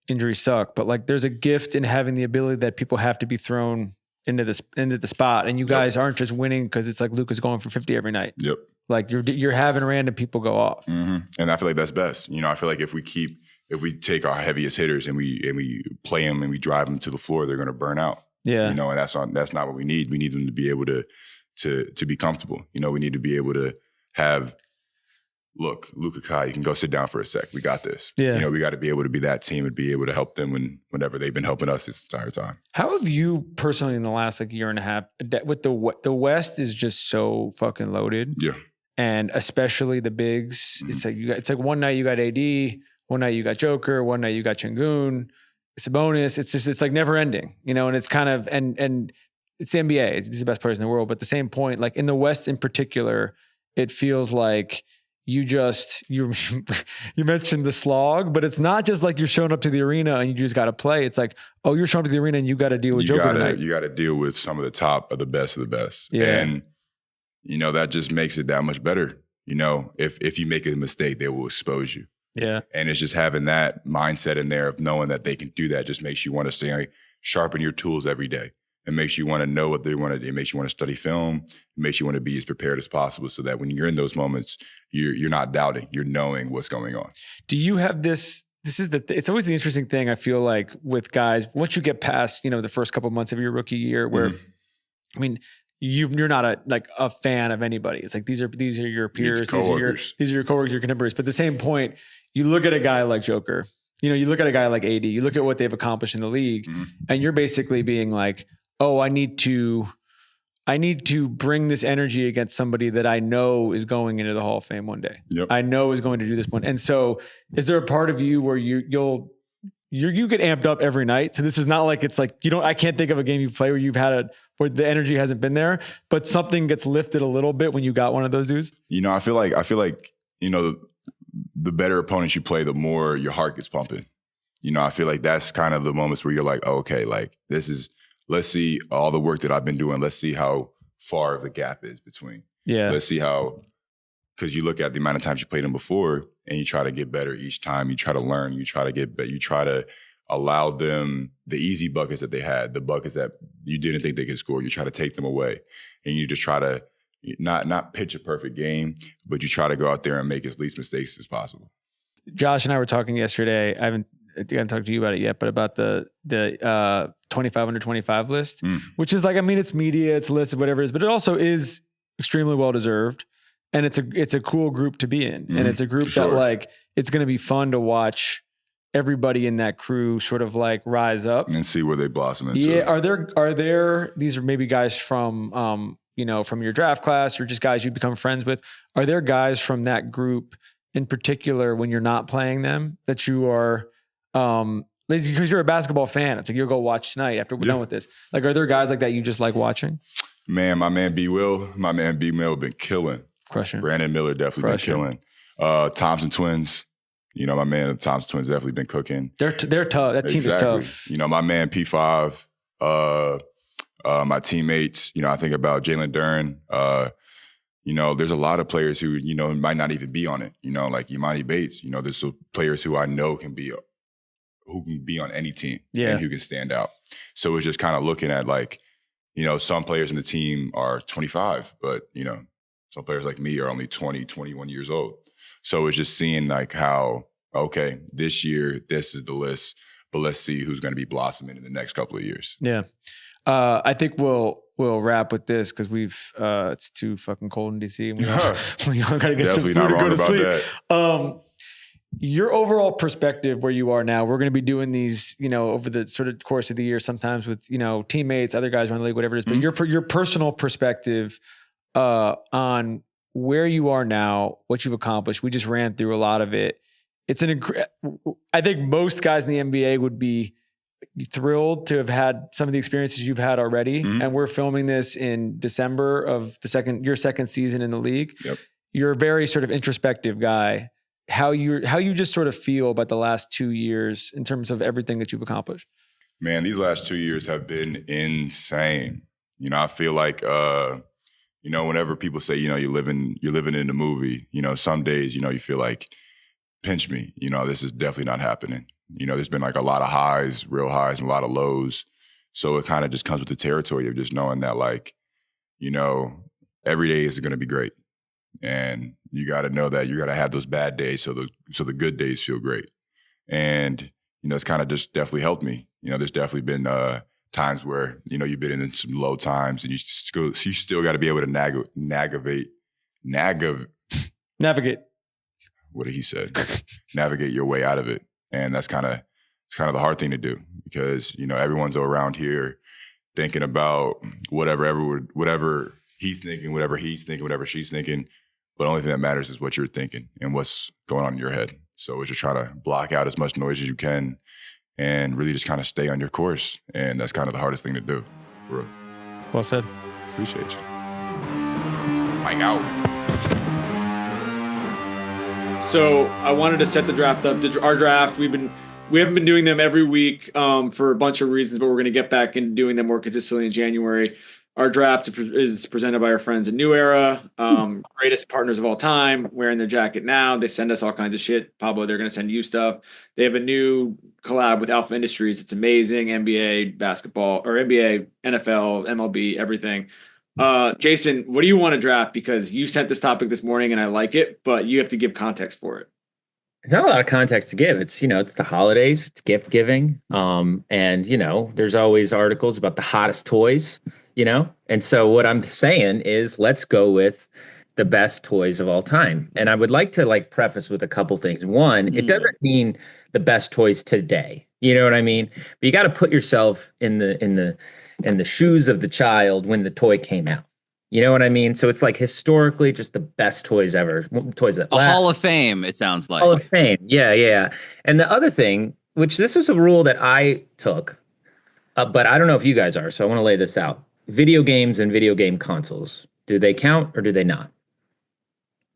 injuries suck, but there's a gift in having the ability that people have to be thrown into the spot, and you guys aren't just winning because it's like Luka's going for 50 every night. Yep. Like you're having random people go off. Mm-hmm. And I feel like that's best. I feel like if we take our heaviest hitters and we play them and we drive them to the floor, they're going to burn out. Yeah. And that's not what we need. We need them to be able to be comfortable. We need to be able to have, look, Luka, Kai, you can go sit down for a sec. We got this. Yeah. We got to be able to be that team and be able to help them whenever they've been helping us this entire time. How have you personally in the last year and a half, with the West is just so fucking loaded. Yeah. And especially the bigs, it's like one night you got AD, one night you got Joker, one night you got Şengün, Sabonis. It's like never ending, and it's kind of, and it's the NBA. He's the best player in the world. But at the same point, like in the West in particular, it feels like you mentioned the slog, but it's not just like you're showing up to the arena and you just got to play. It's like, oh, you're showing up to the arena and you got to deal with Joker tonight. You got to deal with some of the top of the best of the best. Yeah. And, that just makes it that much better. If you make a mistake, they will expose you. Yeah. And it's just having that mindset in there of knowing that they can do that just makes you want to stay, sharpen your tools every day. It makes you want to know what they want to do. It makes you want to study film. It makes you want to be as prepared as possible so that when you're in those moments, you're not doubting. You're knowing what's going on. Do you have this? It's always the interesting thing, I feel like, with guys, once you get past, the first couple of months of your rookie year where, you're not a fan of anybody. It's like, these are your peers. These are your coworkers, your contemporaries. But at the same point, you look at a guy like Joker, you look at a guy like AD, you look at what they've accomplished in the league, and you're basically being like, oh, I need to bring this energy against somebody that I know is going into the Hall of Fame one day. Yep. I know is going to do this one. And so is there a part of you where you get amped up every night? So this is not like, it's like, I can't think of a game you play where where the energy hasn't been there, but something gets lifted a little bit when you got one of those dudes? I feel like, the better opponents you play, the more your heart gets pumping. I feel like that's kind of the moments where you're like, oh, okay, like let's see all the work that I've been doing. Let's see how far the gap is between. Yeah. Let's see because you look at the amount of times you played them before and you try to get better each time. You try to learn, you try to get better. You try to allow them the easy buckets that they had, the buckets that you didn't think they could score. You try to take them away, and you just try to not pitch a perfect game, but you try to go out there and make as least mistakes as possible. Josh and I were talking yesterday. I haven't talked to you about it yet, but about the 25 under 25 list, which is like, it's media, it's listed, whatever it is, but it also is extremely well deserved. And it's a cool group to be in. And it's a group that it's going to be fun to watch everybody in that crew sort of rise up and see where they blossom into. Yeah. Are there, these are maybe guys from, from your draft class or just guys you become friends with. Are there guys from that group in particular when you're not playing them that you are, because you're a basketball fan, it's like, you'll go watch tonight after we're done with this. Like, are there guys like that you just like watching? Man, my man B-Will been killing. Crushing. Brandon Miller definitely been killing. Thompson twins, My man, the Thompson twins definitely been cooking. They're tough. That team is tough. My man P5, my teammates. I think about Jalen Duren. There's a lot of players who might not even be on it. Like Imani Bates. There's some players who I know can be on any team and who can stand out. So it's just kind of looking at like, some players in the team are 25, but some players like me are only 20, 21 years old. So it's just seeing like how, okay, this year, this is the list, but let's see who's going to be blossoming in the next couple of years. Yeah. I think we'll wrap with this because it's too fucking cold in DC. And we all got to get some food to go to sleep. Your overall perspective where you are now, we're going to be doing these, over the sort of course of the year, sometimes with, teammates, other guys around the league, whatever it is, but your personal perspective on where you are now, what you've accomplished. We just ran through a lot of it. I think most guys in the NBA would be thrilled to have had some of the experiences you've had already. Mm-hmm. And we're filming this in December of your second season in the league. Yep. You're a very sort of introspective guy. How you just sort of feel about the last 2 years in terms of everything that you've accomplished? Man, these last 2 years have been insane. I feel like, whenever people say, you're living in a movie, some days, you feel like, pinch me, this is definitely not happening. There's been like a lot of highs, real highs, and a lot of lows. So it kind of just comes with the territory of just knowing that like, every day is going to be great. And you got to know that you got to have those bad days so the good days feel great. And, it's kind of just definitely helped me. There's definitely been times where, you've been in some low times and you still got to be able to navigate. What did he say? Navigate your way out of it. And that's kind of the hard thing to do because, everyone's around here thinking about whatever he's thinking, whatever he's thinking, whatever she's thinking. But the only thing that matters is what you're thinking and what's going on in your head. So it's just try to block out as much noise as you can and really just kind of stay on your course. And that's kind of the hardest thing to do. For real. Well said. Appreciate you. Mike out. So I wanted to set the draft up. Our draft, we haven't been doing them every week for a bunch of reasons, but we're going to get back into doing them more consistently in January. Our draft is presented by our friends at New Era, greatest partners of all time, wearing their jacket now. They send us all kinds of shit. Pablo, they're going to send you stuff. They have a new collab with Alpha Industries. It's amazing. NBA basketball or NBA, NFL, MLB, everything. Jason, what do you want to draft? Because you sent this topic this morning and I like it, but you have to give context for it. There's not a lot of context to give. It's, it's the holidays, it's gift giving. And, there's always articles about the hottest toys, And so what I'm saying is let's go with the best toys of all time. And I would like to preface with a couple things. One, it doesn't mean the best toys today. You know what I mean? But you got to put yourself in the shoes of the child when the toy came out. You know what I mean? So it's like historically just the best toys ever. Toys that last. Hall of Fame, it sounds like. Hall of Fame. Yeah. And the other thing, which this was a rule that I took, but I don't know if you guys are, so I want to lay this out. Video games and video game consoles, do they count or do they not?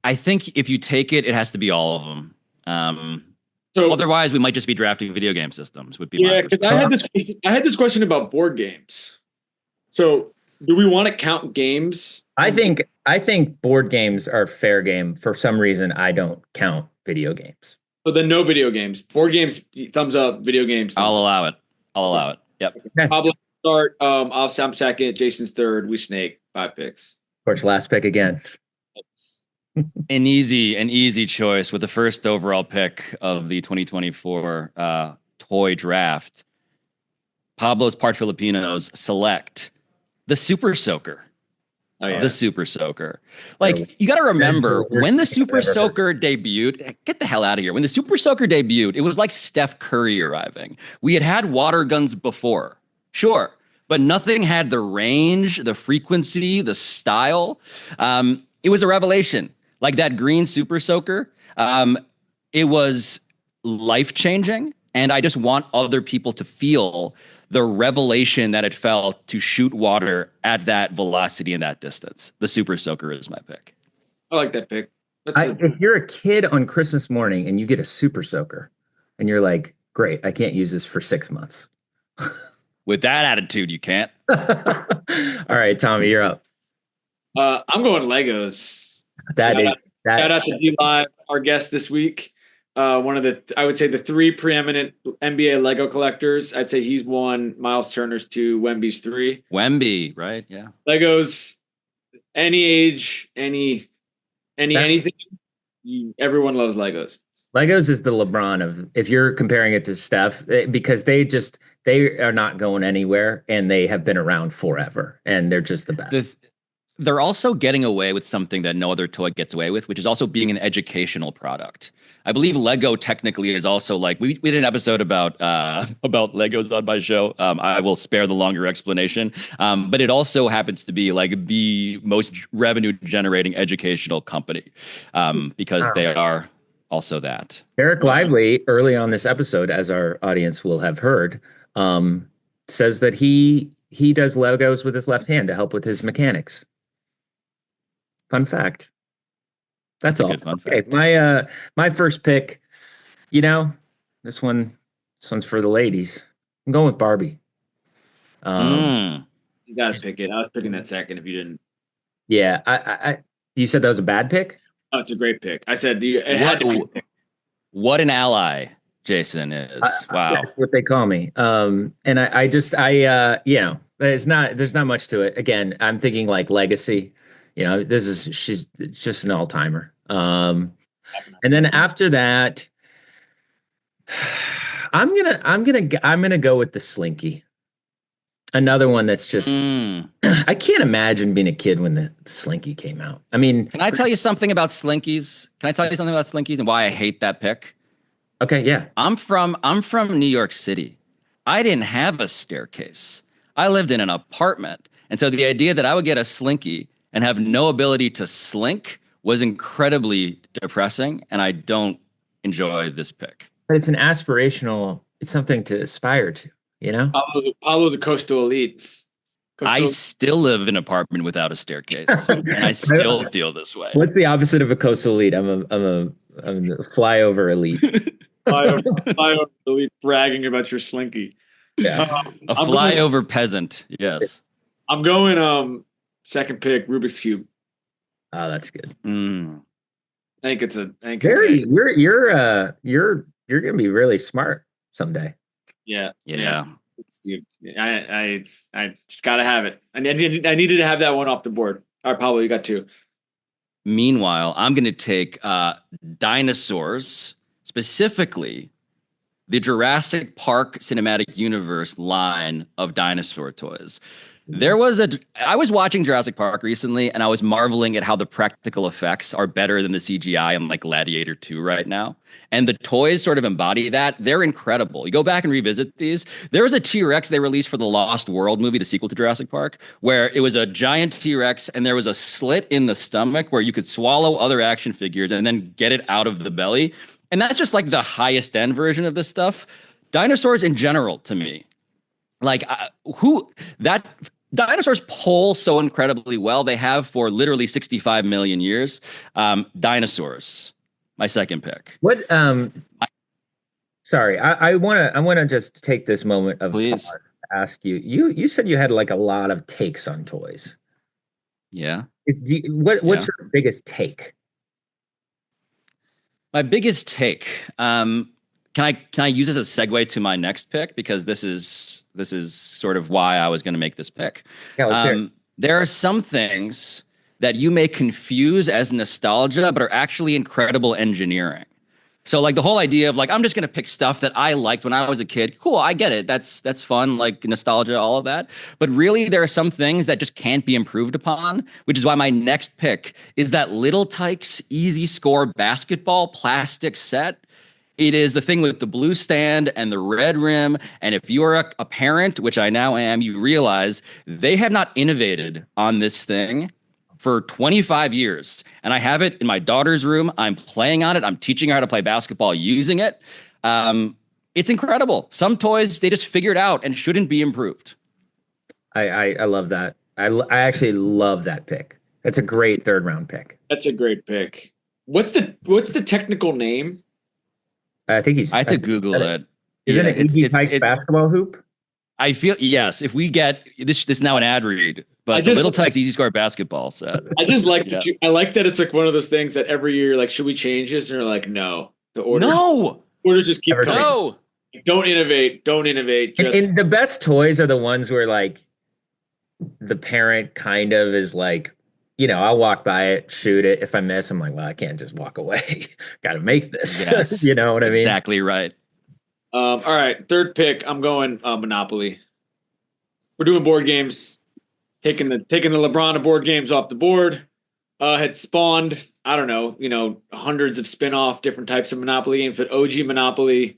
I think if you take it, it has to be all of them. So otherwise, we might just be drafting video game systems. Would be because I had this question about board games. So do we want to count games? I think board games are fair game. For some reason, I don't count video games. So then no video games. Board games, thumbs up. Video games. I'll allow it. Yep. Okay. Pablo start. I'm second. Jason's third. We snake 5 picks. Of course, last pick again. An easy choice with the first overall pick of the 2024 toy draft. Pablo's Part Filipinos select the Super Soaker. Oh, yeah. The Super Soaker. You got to remember when the Super Soaker debuted, get the hell out of here. When the Super Soaker debuted, it was like Steph Curry arriving. We had water guns before, sure, but nothing had the range, the frequency, the style. It was a revelation. Like that green Super Soaker, it was life-changing, and I just want other people to feel the revelation that it felt to shoot water at that velocity and that distance. The Super Soaker is my pick. I like that pick. If you're a kid on Christmas morning and you get a super soaker and you're like, great, I can't use this for 6 months. With that attitude, you can't. All right, Tommy, you're up. I'm going Legos. That is that. Shout out to D Live, our guest this week. One of I would say the three preeminent NBA Lego collectors. I'd say he's one. Miles Turner's two. Wemby's three. Wemby, right? Yeah. Legos, any age, anything. Everyone loves Legos. Legos is the LeBron of, if you're comparing it to Steph, because they are not going anywhere and they have been around forever and they're just the best. They're also getting away with something that no other toy gets away with, which is also being an educational product. I believe Lego technically is also like, we did an episode about Legos on my show. I will spare the longer explanation. But it also happens to be like the most revenue generating educational company because they are also that. Dereck Lively, early on this episode, as our audience will have heard, says that he does Legos with his left hand to help with his mechanics. Fun fact. That's all. Fun fact. My first pick, this one's for the ladies. I'm going with Barbie. You gotta pick it. I was picking that second if you didn't. Yeah, I you said that was a bad pick? Oh, it's a great pick. I said it had to be a pick. What an ally Jason is. Wow. That's what they call me. And there's not much to it. Again, I'm thinking like legacy. She's just an all-timer. And then after that, I'm gonna go with the Slinky. Another one that's just I can't imagine being a kid when the Slinky came out. I mean, can I tell you something about Slinkies? And why I hate that pick? Okay, yeah. I'm from New York City. I didn't have a staircase. I lived in an apartment. And so the idea that I would get a Slinky and have no ability to slink was incredibly depressing, and I don't enjoy this pick. But it's it's something to aspire to, Pablo's a coastal elite. I still live in an apartment without a staircase, and I still feel this way. What's the opposite of a coastal elite? I'm a flyover elite. flyover elite bragging about your Slinky. Yeah. A flyover peasant. Yes. I'm going second pick, Rubik's Cube. Oh, that's good. I think it's you're gonna be really smart someday. Yeah. I just gotta have it. I needed to have that one off the board. All right, Pablo, you got two. Meanwhile, I'm going to take dinosaurs, specifically the Jurassic Park Cinematic Universe line of dinosaur toys. I was watching Jurassic Park recently, and I was marveling at how the practical effects are better than the CGI in like Gladiator 2 right now. And the toys sort of embody that. They're incredible. You go back and revisit these. There was a T-Rex they released for the Lost World movie, the sequel to Jurassic Park, where it was a giant T-Rex and there was a slit in the stomach where you could swallow other action figures and then get it out of the belly. And that's just like the highest end version of this stuff. Dinosaurs in general, to me, like dinosaurs poll so incredibly well. They have for literally 65 million years. Dinosaurs, my second pick. What? Sorry, I want to just take this moment of please to ask you. You said you had like a lot of takes on toys. Yeah. What's your biggest take? My biggest take. Can I use this as a segue to my next pick, because this is sort of why I was going to make this pick. Yeah, there are some things that you may confuse as nostalgia, but are actually incredible engineering. So like the whole idea of like, I'm just going to pick stuff that I liked when I was a kid. Cool, I get it. That's fun, like nostalgia, all of that. But really, there are some things that just can't be improved upon, which is why my next pick is that Little Tikes Easy Score basketball plastic set. It is the thing with the blue stand and the red rim. And if you're a parent, which I now am, you realize they have not innovated on this thing for 25 years. And I have it in my daughter's room. I'm playing on it. I'm teaching her how to play basketball using it. It's incredible. Some toys, they just figured out and shouldn't be improved. I love that. I actually love that pick. That's a great third round pick. That's a great pick. What's the technical name? I think he's. I had I to think he Google said it. it. Isn't Yeah, it E.G. Pike's basketball hoop? I feel yes. If we get this is now an ad read, I but the just Little Tikes Easy Score basketball set. I just like that Yes. I like that it's like one of those things that every year you're like, should we change this? And you're like, no. The No, orders just keep Never coming. change. no. Don't innovate. Don't innovate. Just And the best toys are the ones where like the parent kind of is like, I'll walk by it, shoot it. If I miss, I'm like, well, I can't just walk away. Got to make this. You Yes, know what I mean? exactly right. all right, third pick. I'm going Monopoly. We're doing board games. Taking the LeBron of board games off the board. Had spawned, I don't know, hundreds of spin-off different types of Monopoly games, but OG Monopoly,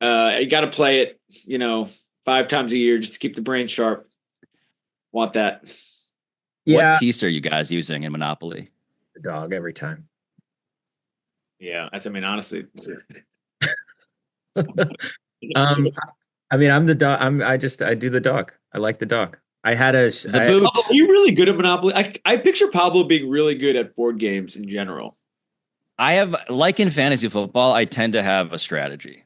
you got to play it, 5 times a year just to keep the brain sharp. Want that? Yeah, What piece are you guys using in Monopoly? the dog every time. Yeah, honestly. Um, I mean, I'm the dog. I do the dog. I like the dog. I had a The I- boot. Pablo, are you really good at Monopoly? I picture Pablo being really good at board games in general. I have, like in fantasy football, I tend to have a strategy.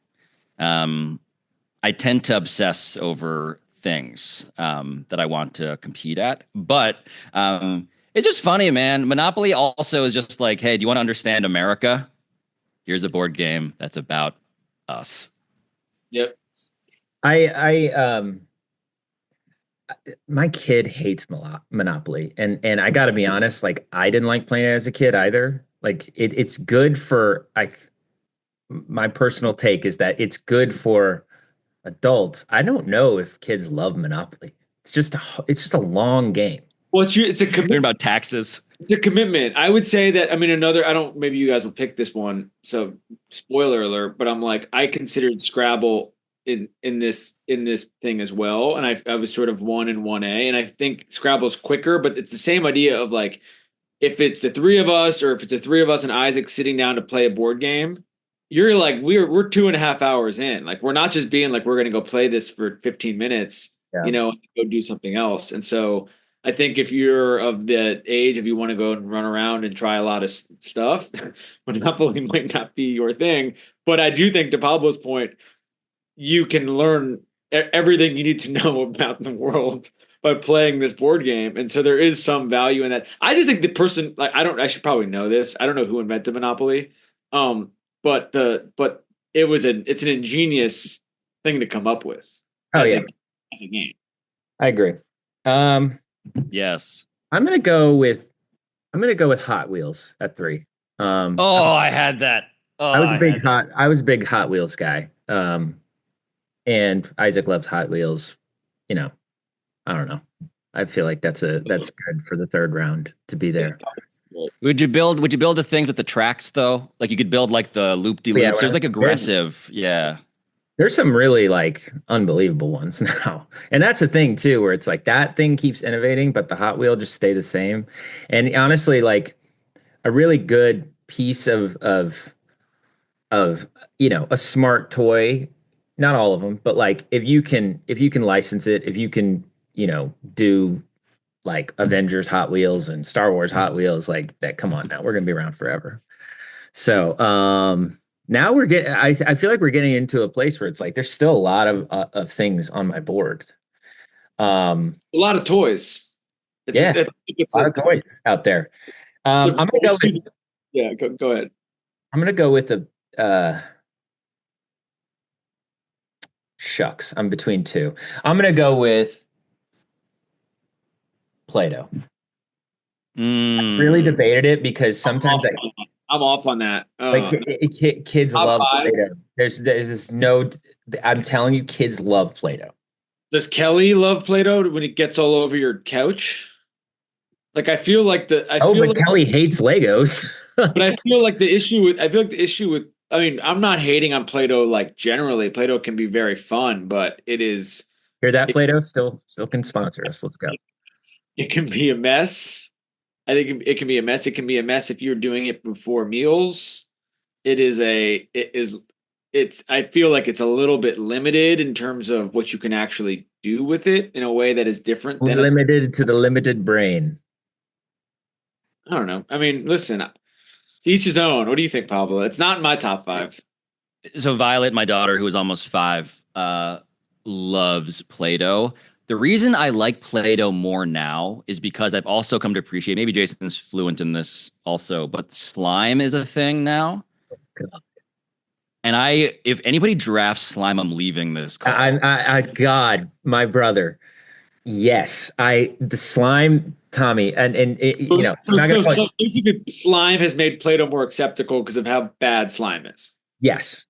I tend to obsess over things that I want to compete at. But it's just funny, man. Monopoly also is just like, hey, do you want to understand America? Here's a board game that's about us. Yep. I my kid hates Monopoly, and I got to be honest, like I didn't like playing it as a kid either. Like it's good for my personal take is that it's good for adults. I don't know if kids love Monopoly. It's just a long game. Well, it's a Learn commitment. about taxes. It's a commitment. I would say that. I don't. Maybe you guys will pick this one. So, spoiler alert. But I'm like, I considered Scrabble in this thing as well, and I was sort of 1 and 1A, and I think Scrabble's quicker, but it's the same idea of like if it's the three of us, or if it's the three of us and Isaac sitting down to play a board game, you're like we're 2.5 hours in. Like we're not just being like we're going to go play this for 15 minutes, Yeah. and go do something else. And so I think if you're of the age, if you want to go and run around and try a lot of stuff, Monopoly might not be your thing. But I do think, to Pablo's point, you can learn everything you need to know about the world by playing this board game. And so there is some value in that. I just think the person, like, I should probably know this. I don't know who invented Monopoly. But it's an ingenious thing to come up with Oh as yeah, as a game. I agree. Yes. I'm gonna go with Hot Wheels at 3. Oh, I had that. Oh, I was a I big had that. I was a big Hot Wheels guy. And Isaac loves Hot Wheels. I don't know. I feel like that's good for the third round to be there. Would you build the things with the tracks though? Like you could build like the loop de loops. Yeah, There's like aggressive, yeah. There's some really like unbelievable ones now. And that's the thing too, where it's like that thing keeps innovating, but the Hot Wheel just stay the same. And honestly, like a really good piece of a smart toy, not all of them, but like if you can license it, if you can, do like Avengers Hot Wheels and Star Wars Hot Wheels, like that, come on now, we're gonna be around forever. So now we're getting I feel like we're getting into a place where it's like there's still a lot of things on my board. A lot of toys. A lot of toys out there. I'm gonna go with Yeah, go ahead. I'm gonna go with the shucks. I'm between two. I'm gonna go with Play-Doh. Really debated it because sometimes I'm off on that. kids Top love 5. Play-Doh. There's this no. I'm telling you, kids love Play-Doh. Does Kelly love Play-Doh when it gets all over your couch? Like I feel like Kelly hates Legos. but I feel like the issue with I mean, I'm not hating on Play-Doh like generally. Play-Doh can be very fun, but it is Hear that, Play-Doh? Still can sponsor us. Let's go. it can be a mess. I think it can be a mess. It can be a mess if you're doing it before meals. I feel like it's a little bit limited in terms of what you can actually do with it in a way that is different than Limited to the limited brain. I don't know. I mean, listen, To each his own. What do you think, Pablo? It's not in my top 5. So Violet, my daughter, who is almost 5, loves Play-Doh. The reason I like Play-Doh more now is because I've also come to appreciate, maybe Jason's fluent in this also, but slime is a thing now. And if anybody drafts slime, I'm leaving this call. God, my brother. Yes, the slime, Tommy, and So basically, slime has made Play-Doh more acceptable because of how bad slime is. Yes.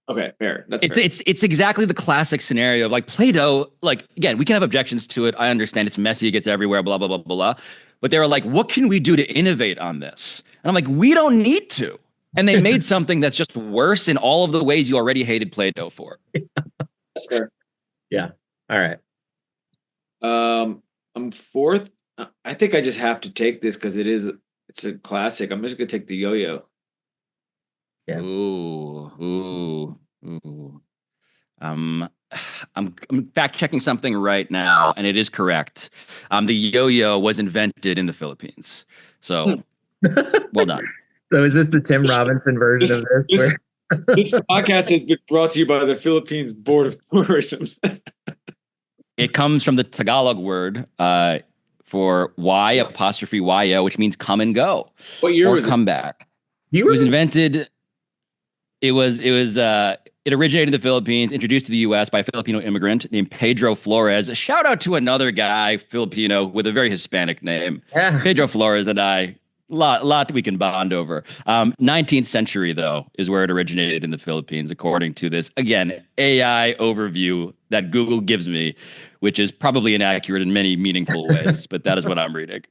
Okay, fair. It's exactly the classic scenario of like Play-Doh. Like, again, we can have objections to it. I understand it's messy, it gets everywhere, blah blah blah blah blah. But they were like, what can we do to innovate on this? And I'm like, we don't need to. And they made something that's just worse in all of the ways you already hated Play-Doh for. That's fair. Yeah. All right. I'm 4th. I think I just have to take this because it's a classic. I'm just gonna take the yo-yo. Yeah. Ooh. I'm fact checking something right now, and it is correct. The yo-yo was invented in the Philippines. So, well done. So is this the Tim Robinson version of this? This podcast has been brought to you by the Philippines Board of Tourism. It comes from the Tagalog word for Y', which means come and go. What year or was come it? back. It was invented. It originated in the Philippines, introduced to the U.S. by a Filipino immigrant named Pedro Flores. A shout out to another guy, Filipino, with a very Hispanic name. Yeah. Pedro Flores and I, lot we can bond over. 19th century, though, is where it originated in the Philippines, according to this, again, AI overview that Google gives me, which is probably inaccurate in many meaningful ways, but that is what I'm reading.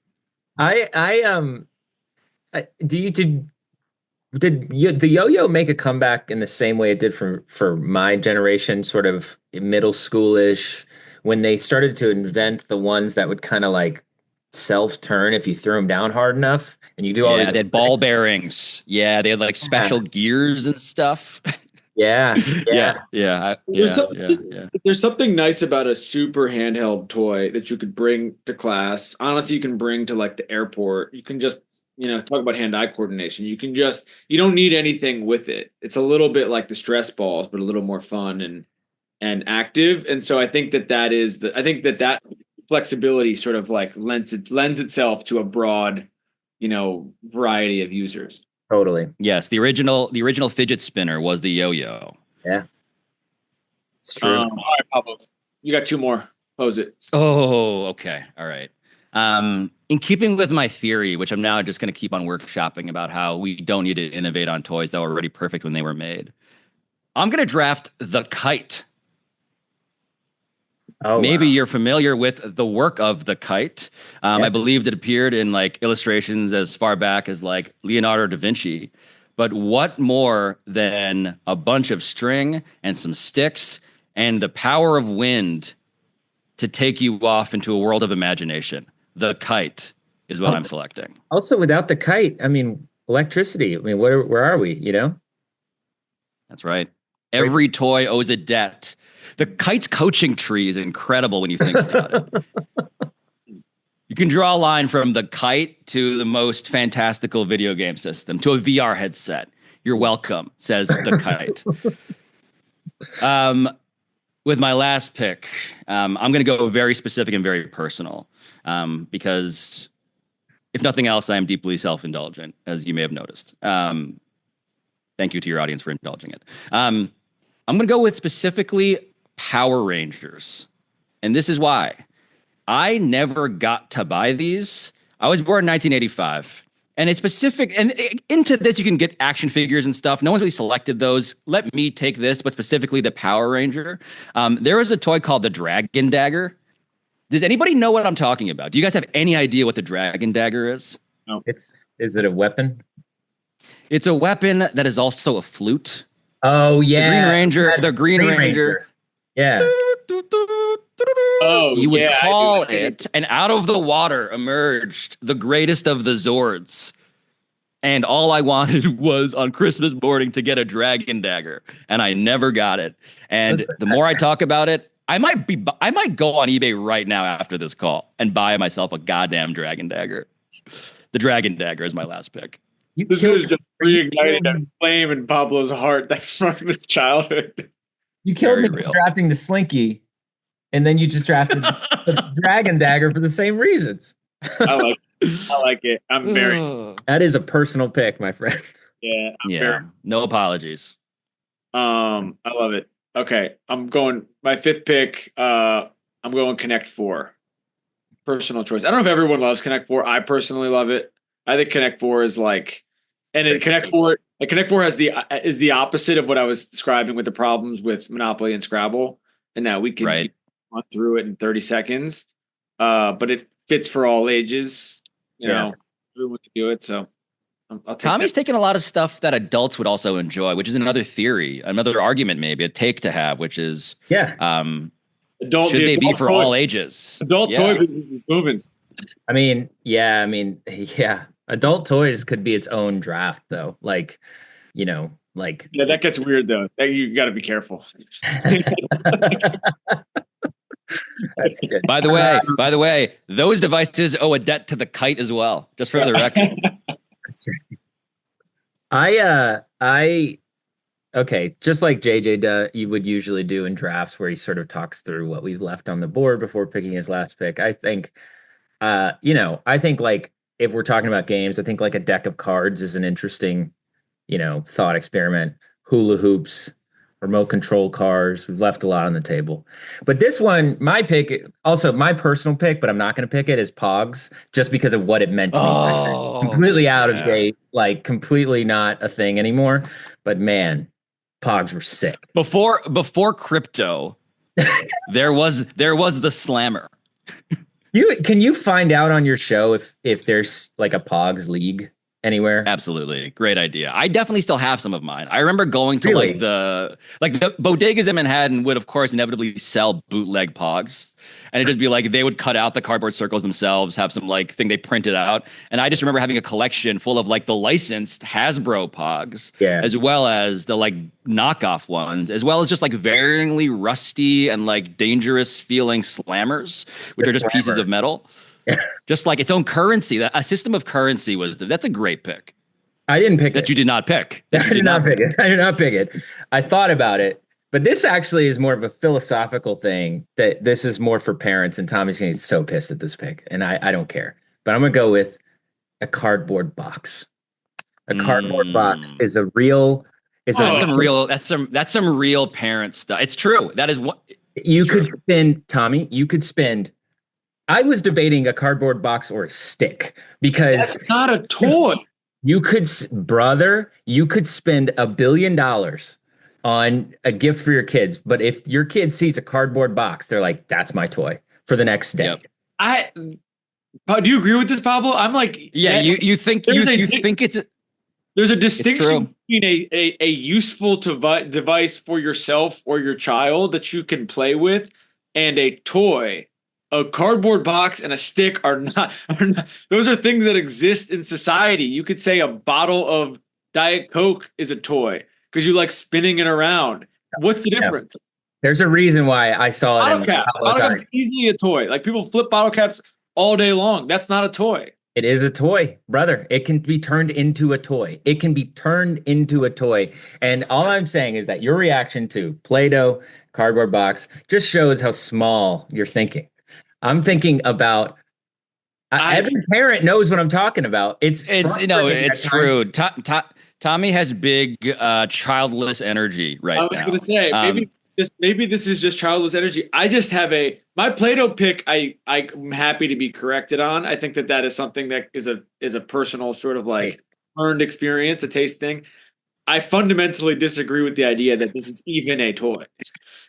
Did the yo-yo make a comeback in the same way it did for my generation, sort of middle schoolish, when they started to invent the ones that would kind of like self-turn if you threw them down hard enough, and you do all these. They had ball bearings. Yeah, they had like special gears and stuff. Yeah. There's something nice about a super handheld toy that you could bring to class. Honestly, you can bring to like the airport. You can just, talk about hand-eye coordination. You don't need anything with it. It's a little bit like the stress balls, but a little more fun and active. And so I think that flexibility sort of like lends itself to a broad, variety of users. Totally. Yes, the original fidget spinner was the yo-yo. Yeah, it's true. All right, Pablo, you got 2 more. Pose it. Oh, okay. All right. In keeping with my theory, which I'm now just going to keep on workshopping about how we don't need to innovate on toys that were already perfect when they were made, I'm going to draft the kite. Maybe you're familiar with the work of the kite. I believe it appeared in like illustrations as far back as like Leonardo da Vinci. But what more than a bunch of string and some sticks and the power of wind to take you off into a world of imagination? The kite is what I'm selecting. Also, without the kite, I mean, electricity. I mean, where are we? That's right. Every toy owes a debt. The kite's coaching tree is incredible when you think about it. You can draw a line from the kite to the most fantastical video game system to a VR headset. You're welcome, says the kite. With my last pick, I'm going to go very specific and very personal because, if nothing else, I am deeply self-indulgent, as you may have noticed. Thank you to your audience for indulging it. I'm going to go with specifically Power Rangers. And this is why. I never got to buy these. I was born in 1985. And it's specific. And into this, you can get action figures and stuff. No one's really selected those. Let me take this, but specifically the Power Ranger. There was a toy called the Dragon Dagger. Does anybody know what I'm talking about? Do you guys have any idea what the Dragon Dagger is? No. Is it a weapon? It's a weapon that is also a flute. Oh, yeah. The Green Ranger. Yeah. Oh, you would call it, and out of the water emerged the greatest of the Zords. And all I wanted was on Christmas morning to get a Dragon Dagger, and I never got it. And the more I talk about it, I might go on eBay right now after this call and buy myself a goddamn Dragon Dagger. The Dragon Dagger is my last pick. This is just reigniting a flame in Pablo's heart that's from his childhood. You killed me for drafting the Slinky, and then you just drafted the Dragon Dagger for the same reasons. I like it. I'm very. That is a personal pick, my friend. Yeah. No apologies. I love it. Okay, I'm going my fifth pick. I'm going Connect Four. Personal choice. I don't know if everyone loves Connect Four. I personally love it. I think Connect Four is like, and Connect Four has is the opposite of what I was describing with the problems with Monopoly and Scrabble, and that we can run through it in 30 seconds. But it fits for all ages. You know, everyone can do it. So Tommy's taking a lot of stuff that adults would also enjoy, which is another theory, another argument, maybe a take to have, which is adult. Should they be for all ages? Adult toy business is moving. I mean, adult toys could be its own draft, though. Like, that gets weird though. You got to be careful. That's good. By the way, those devices owe a debt to the kite as well. Just for the record. That's right. Okay, just like JJ you would usually do in drafts, where he sort of talks through what we've left on the board before picking his last pick. I think, I think like if we're talking about games, I think like a deck of cards is an interesting, thought experiment. Hula hoops, remote control cars. We've left a lot on the table. But this one, my pick, also my personal pick, but I'm not going to pick it, is Pogs, just because of what it meant to me. Completely out of date, like completely not a thing anymore. But man, Pogs were sick. Before crypto, there was the slammer. Can you find out on your show if there's like a Pogs league anywhere? Absolutely. Great idea. I definitely still have some of mine. I remember going to like the bodegas in Manhattan would of course inevitably sell bootleg Pogs. And it'd just be like, they would cut out the cardboard circles themselves, have some like thing they printed out. And I just remember having a collection full of like the licensed Hasbro Pogs, as well as the like knockoff ones, as well as just like varyingly rusty and like dangerous feeling slammers, which are just pieces of metal. Just like its own currency. A system of currency that's a great pick. I didn't pick it. That you did not pick. I did not pick it. I thought about it. But this actually is more of a philosophical thing, that this is more for parents, and Tommy's going to get so pissed at this pick, and I don't care. But I'm going to go with a cardboard box. A cardboard box is a real... That's some real parent stuff. It's true. That is what... You could spend, Tommy, I was debating a cardboard box or a stick, because... That's not a toy. You could spend $1 billion on a gift for your kids, but if your kid sees a cardboard box, they're like, that's my toy for the next day. Do you agree with this, Pablo? I'm like, you think it's there's a distinction between a useful device for yourself or your child that you can play with and a toy. A cardboard box and a stick are not those are things that exist in society. You could say a bottle of Diet Coke is a toy because you like spinning it around. What's the difference? There's a reason why I saw it. Bottle cap. Bottle cap is easily a toy. Like people flip bottle caps all day long. That's not a toy. It is a toy, brother. It can be turned into a toy. And all I'm saying is that your reaction to Play-Doh, cardboard box, just shows how small you're thinking. I'm thinking about every parent knows what I'm talking about. It's true. Tommy has big childless energy right now. I was going to say maybe this is just childless energy. I just have my Play-Doh pick. I'm happy to be corrected on. I think that is something that is a personal sort of like earned experience, a taste thing. I fundamentally disagree with the idea that this is even a toy.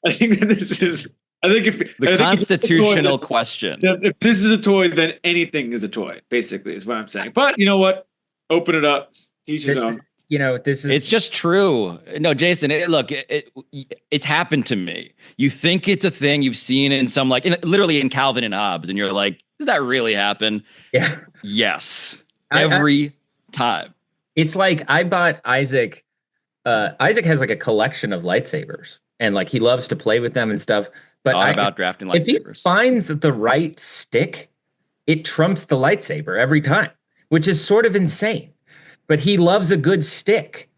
I think that this is. The constitutional question. If this is a toy, then anything is a toy, basically, is what I'm saying. But you know what? Open it up. Teach his own. It's just true. No, Jason, it's happened to me. You think it's a thing you've seen in some, literally in Calvin and Hobbes, and you're like, does that really happen? Yeah. Yes. Every time. It's like I bought Isaac. Isaac has like a collection of lightsabers, and like he loves to play with them and stuff. But about drafting lightsabers. If he finds the right stick, it trumps the lightsaber every time, which is sort of insane. but he loves a good stick.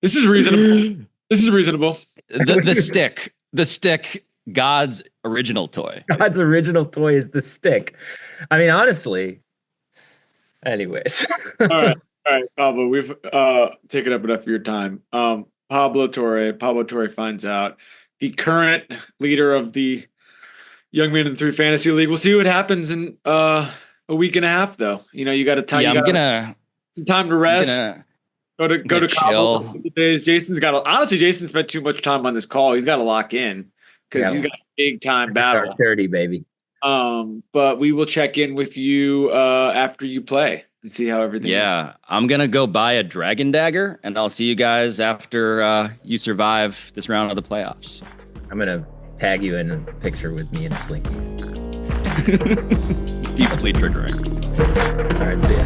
This is reasonable. This is reasonable. The stick, God's original toy. God's original toy is the stick. I mean, honestly. Anyways. All right, Pablo. We've taken up enough of your time. Pablo Torre finds out, the current leader of the Young Men in 3 Fantasy League. We'll see what happens in a week and a half, though. You got to time. Yeah, some time to rest. Go to Cabo days. Jason's Jason spent too much time on this call. He's got to lock in because he's got a big time battle. 30, baby. But we will check in with you after you play and see how everything is. I'm gonna go buy a dragon dagger, and I'll see you guys after you survive this round of the playoffs. I'm gonna tag you in a picture with me in a slinky. Deeply triggering. All right, see ya.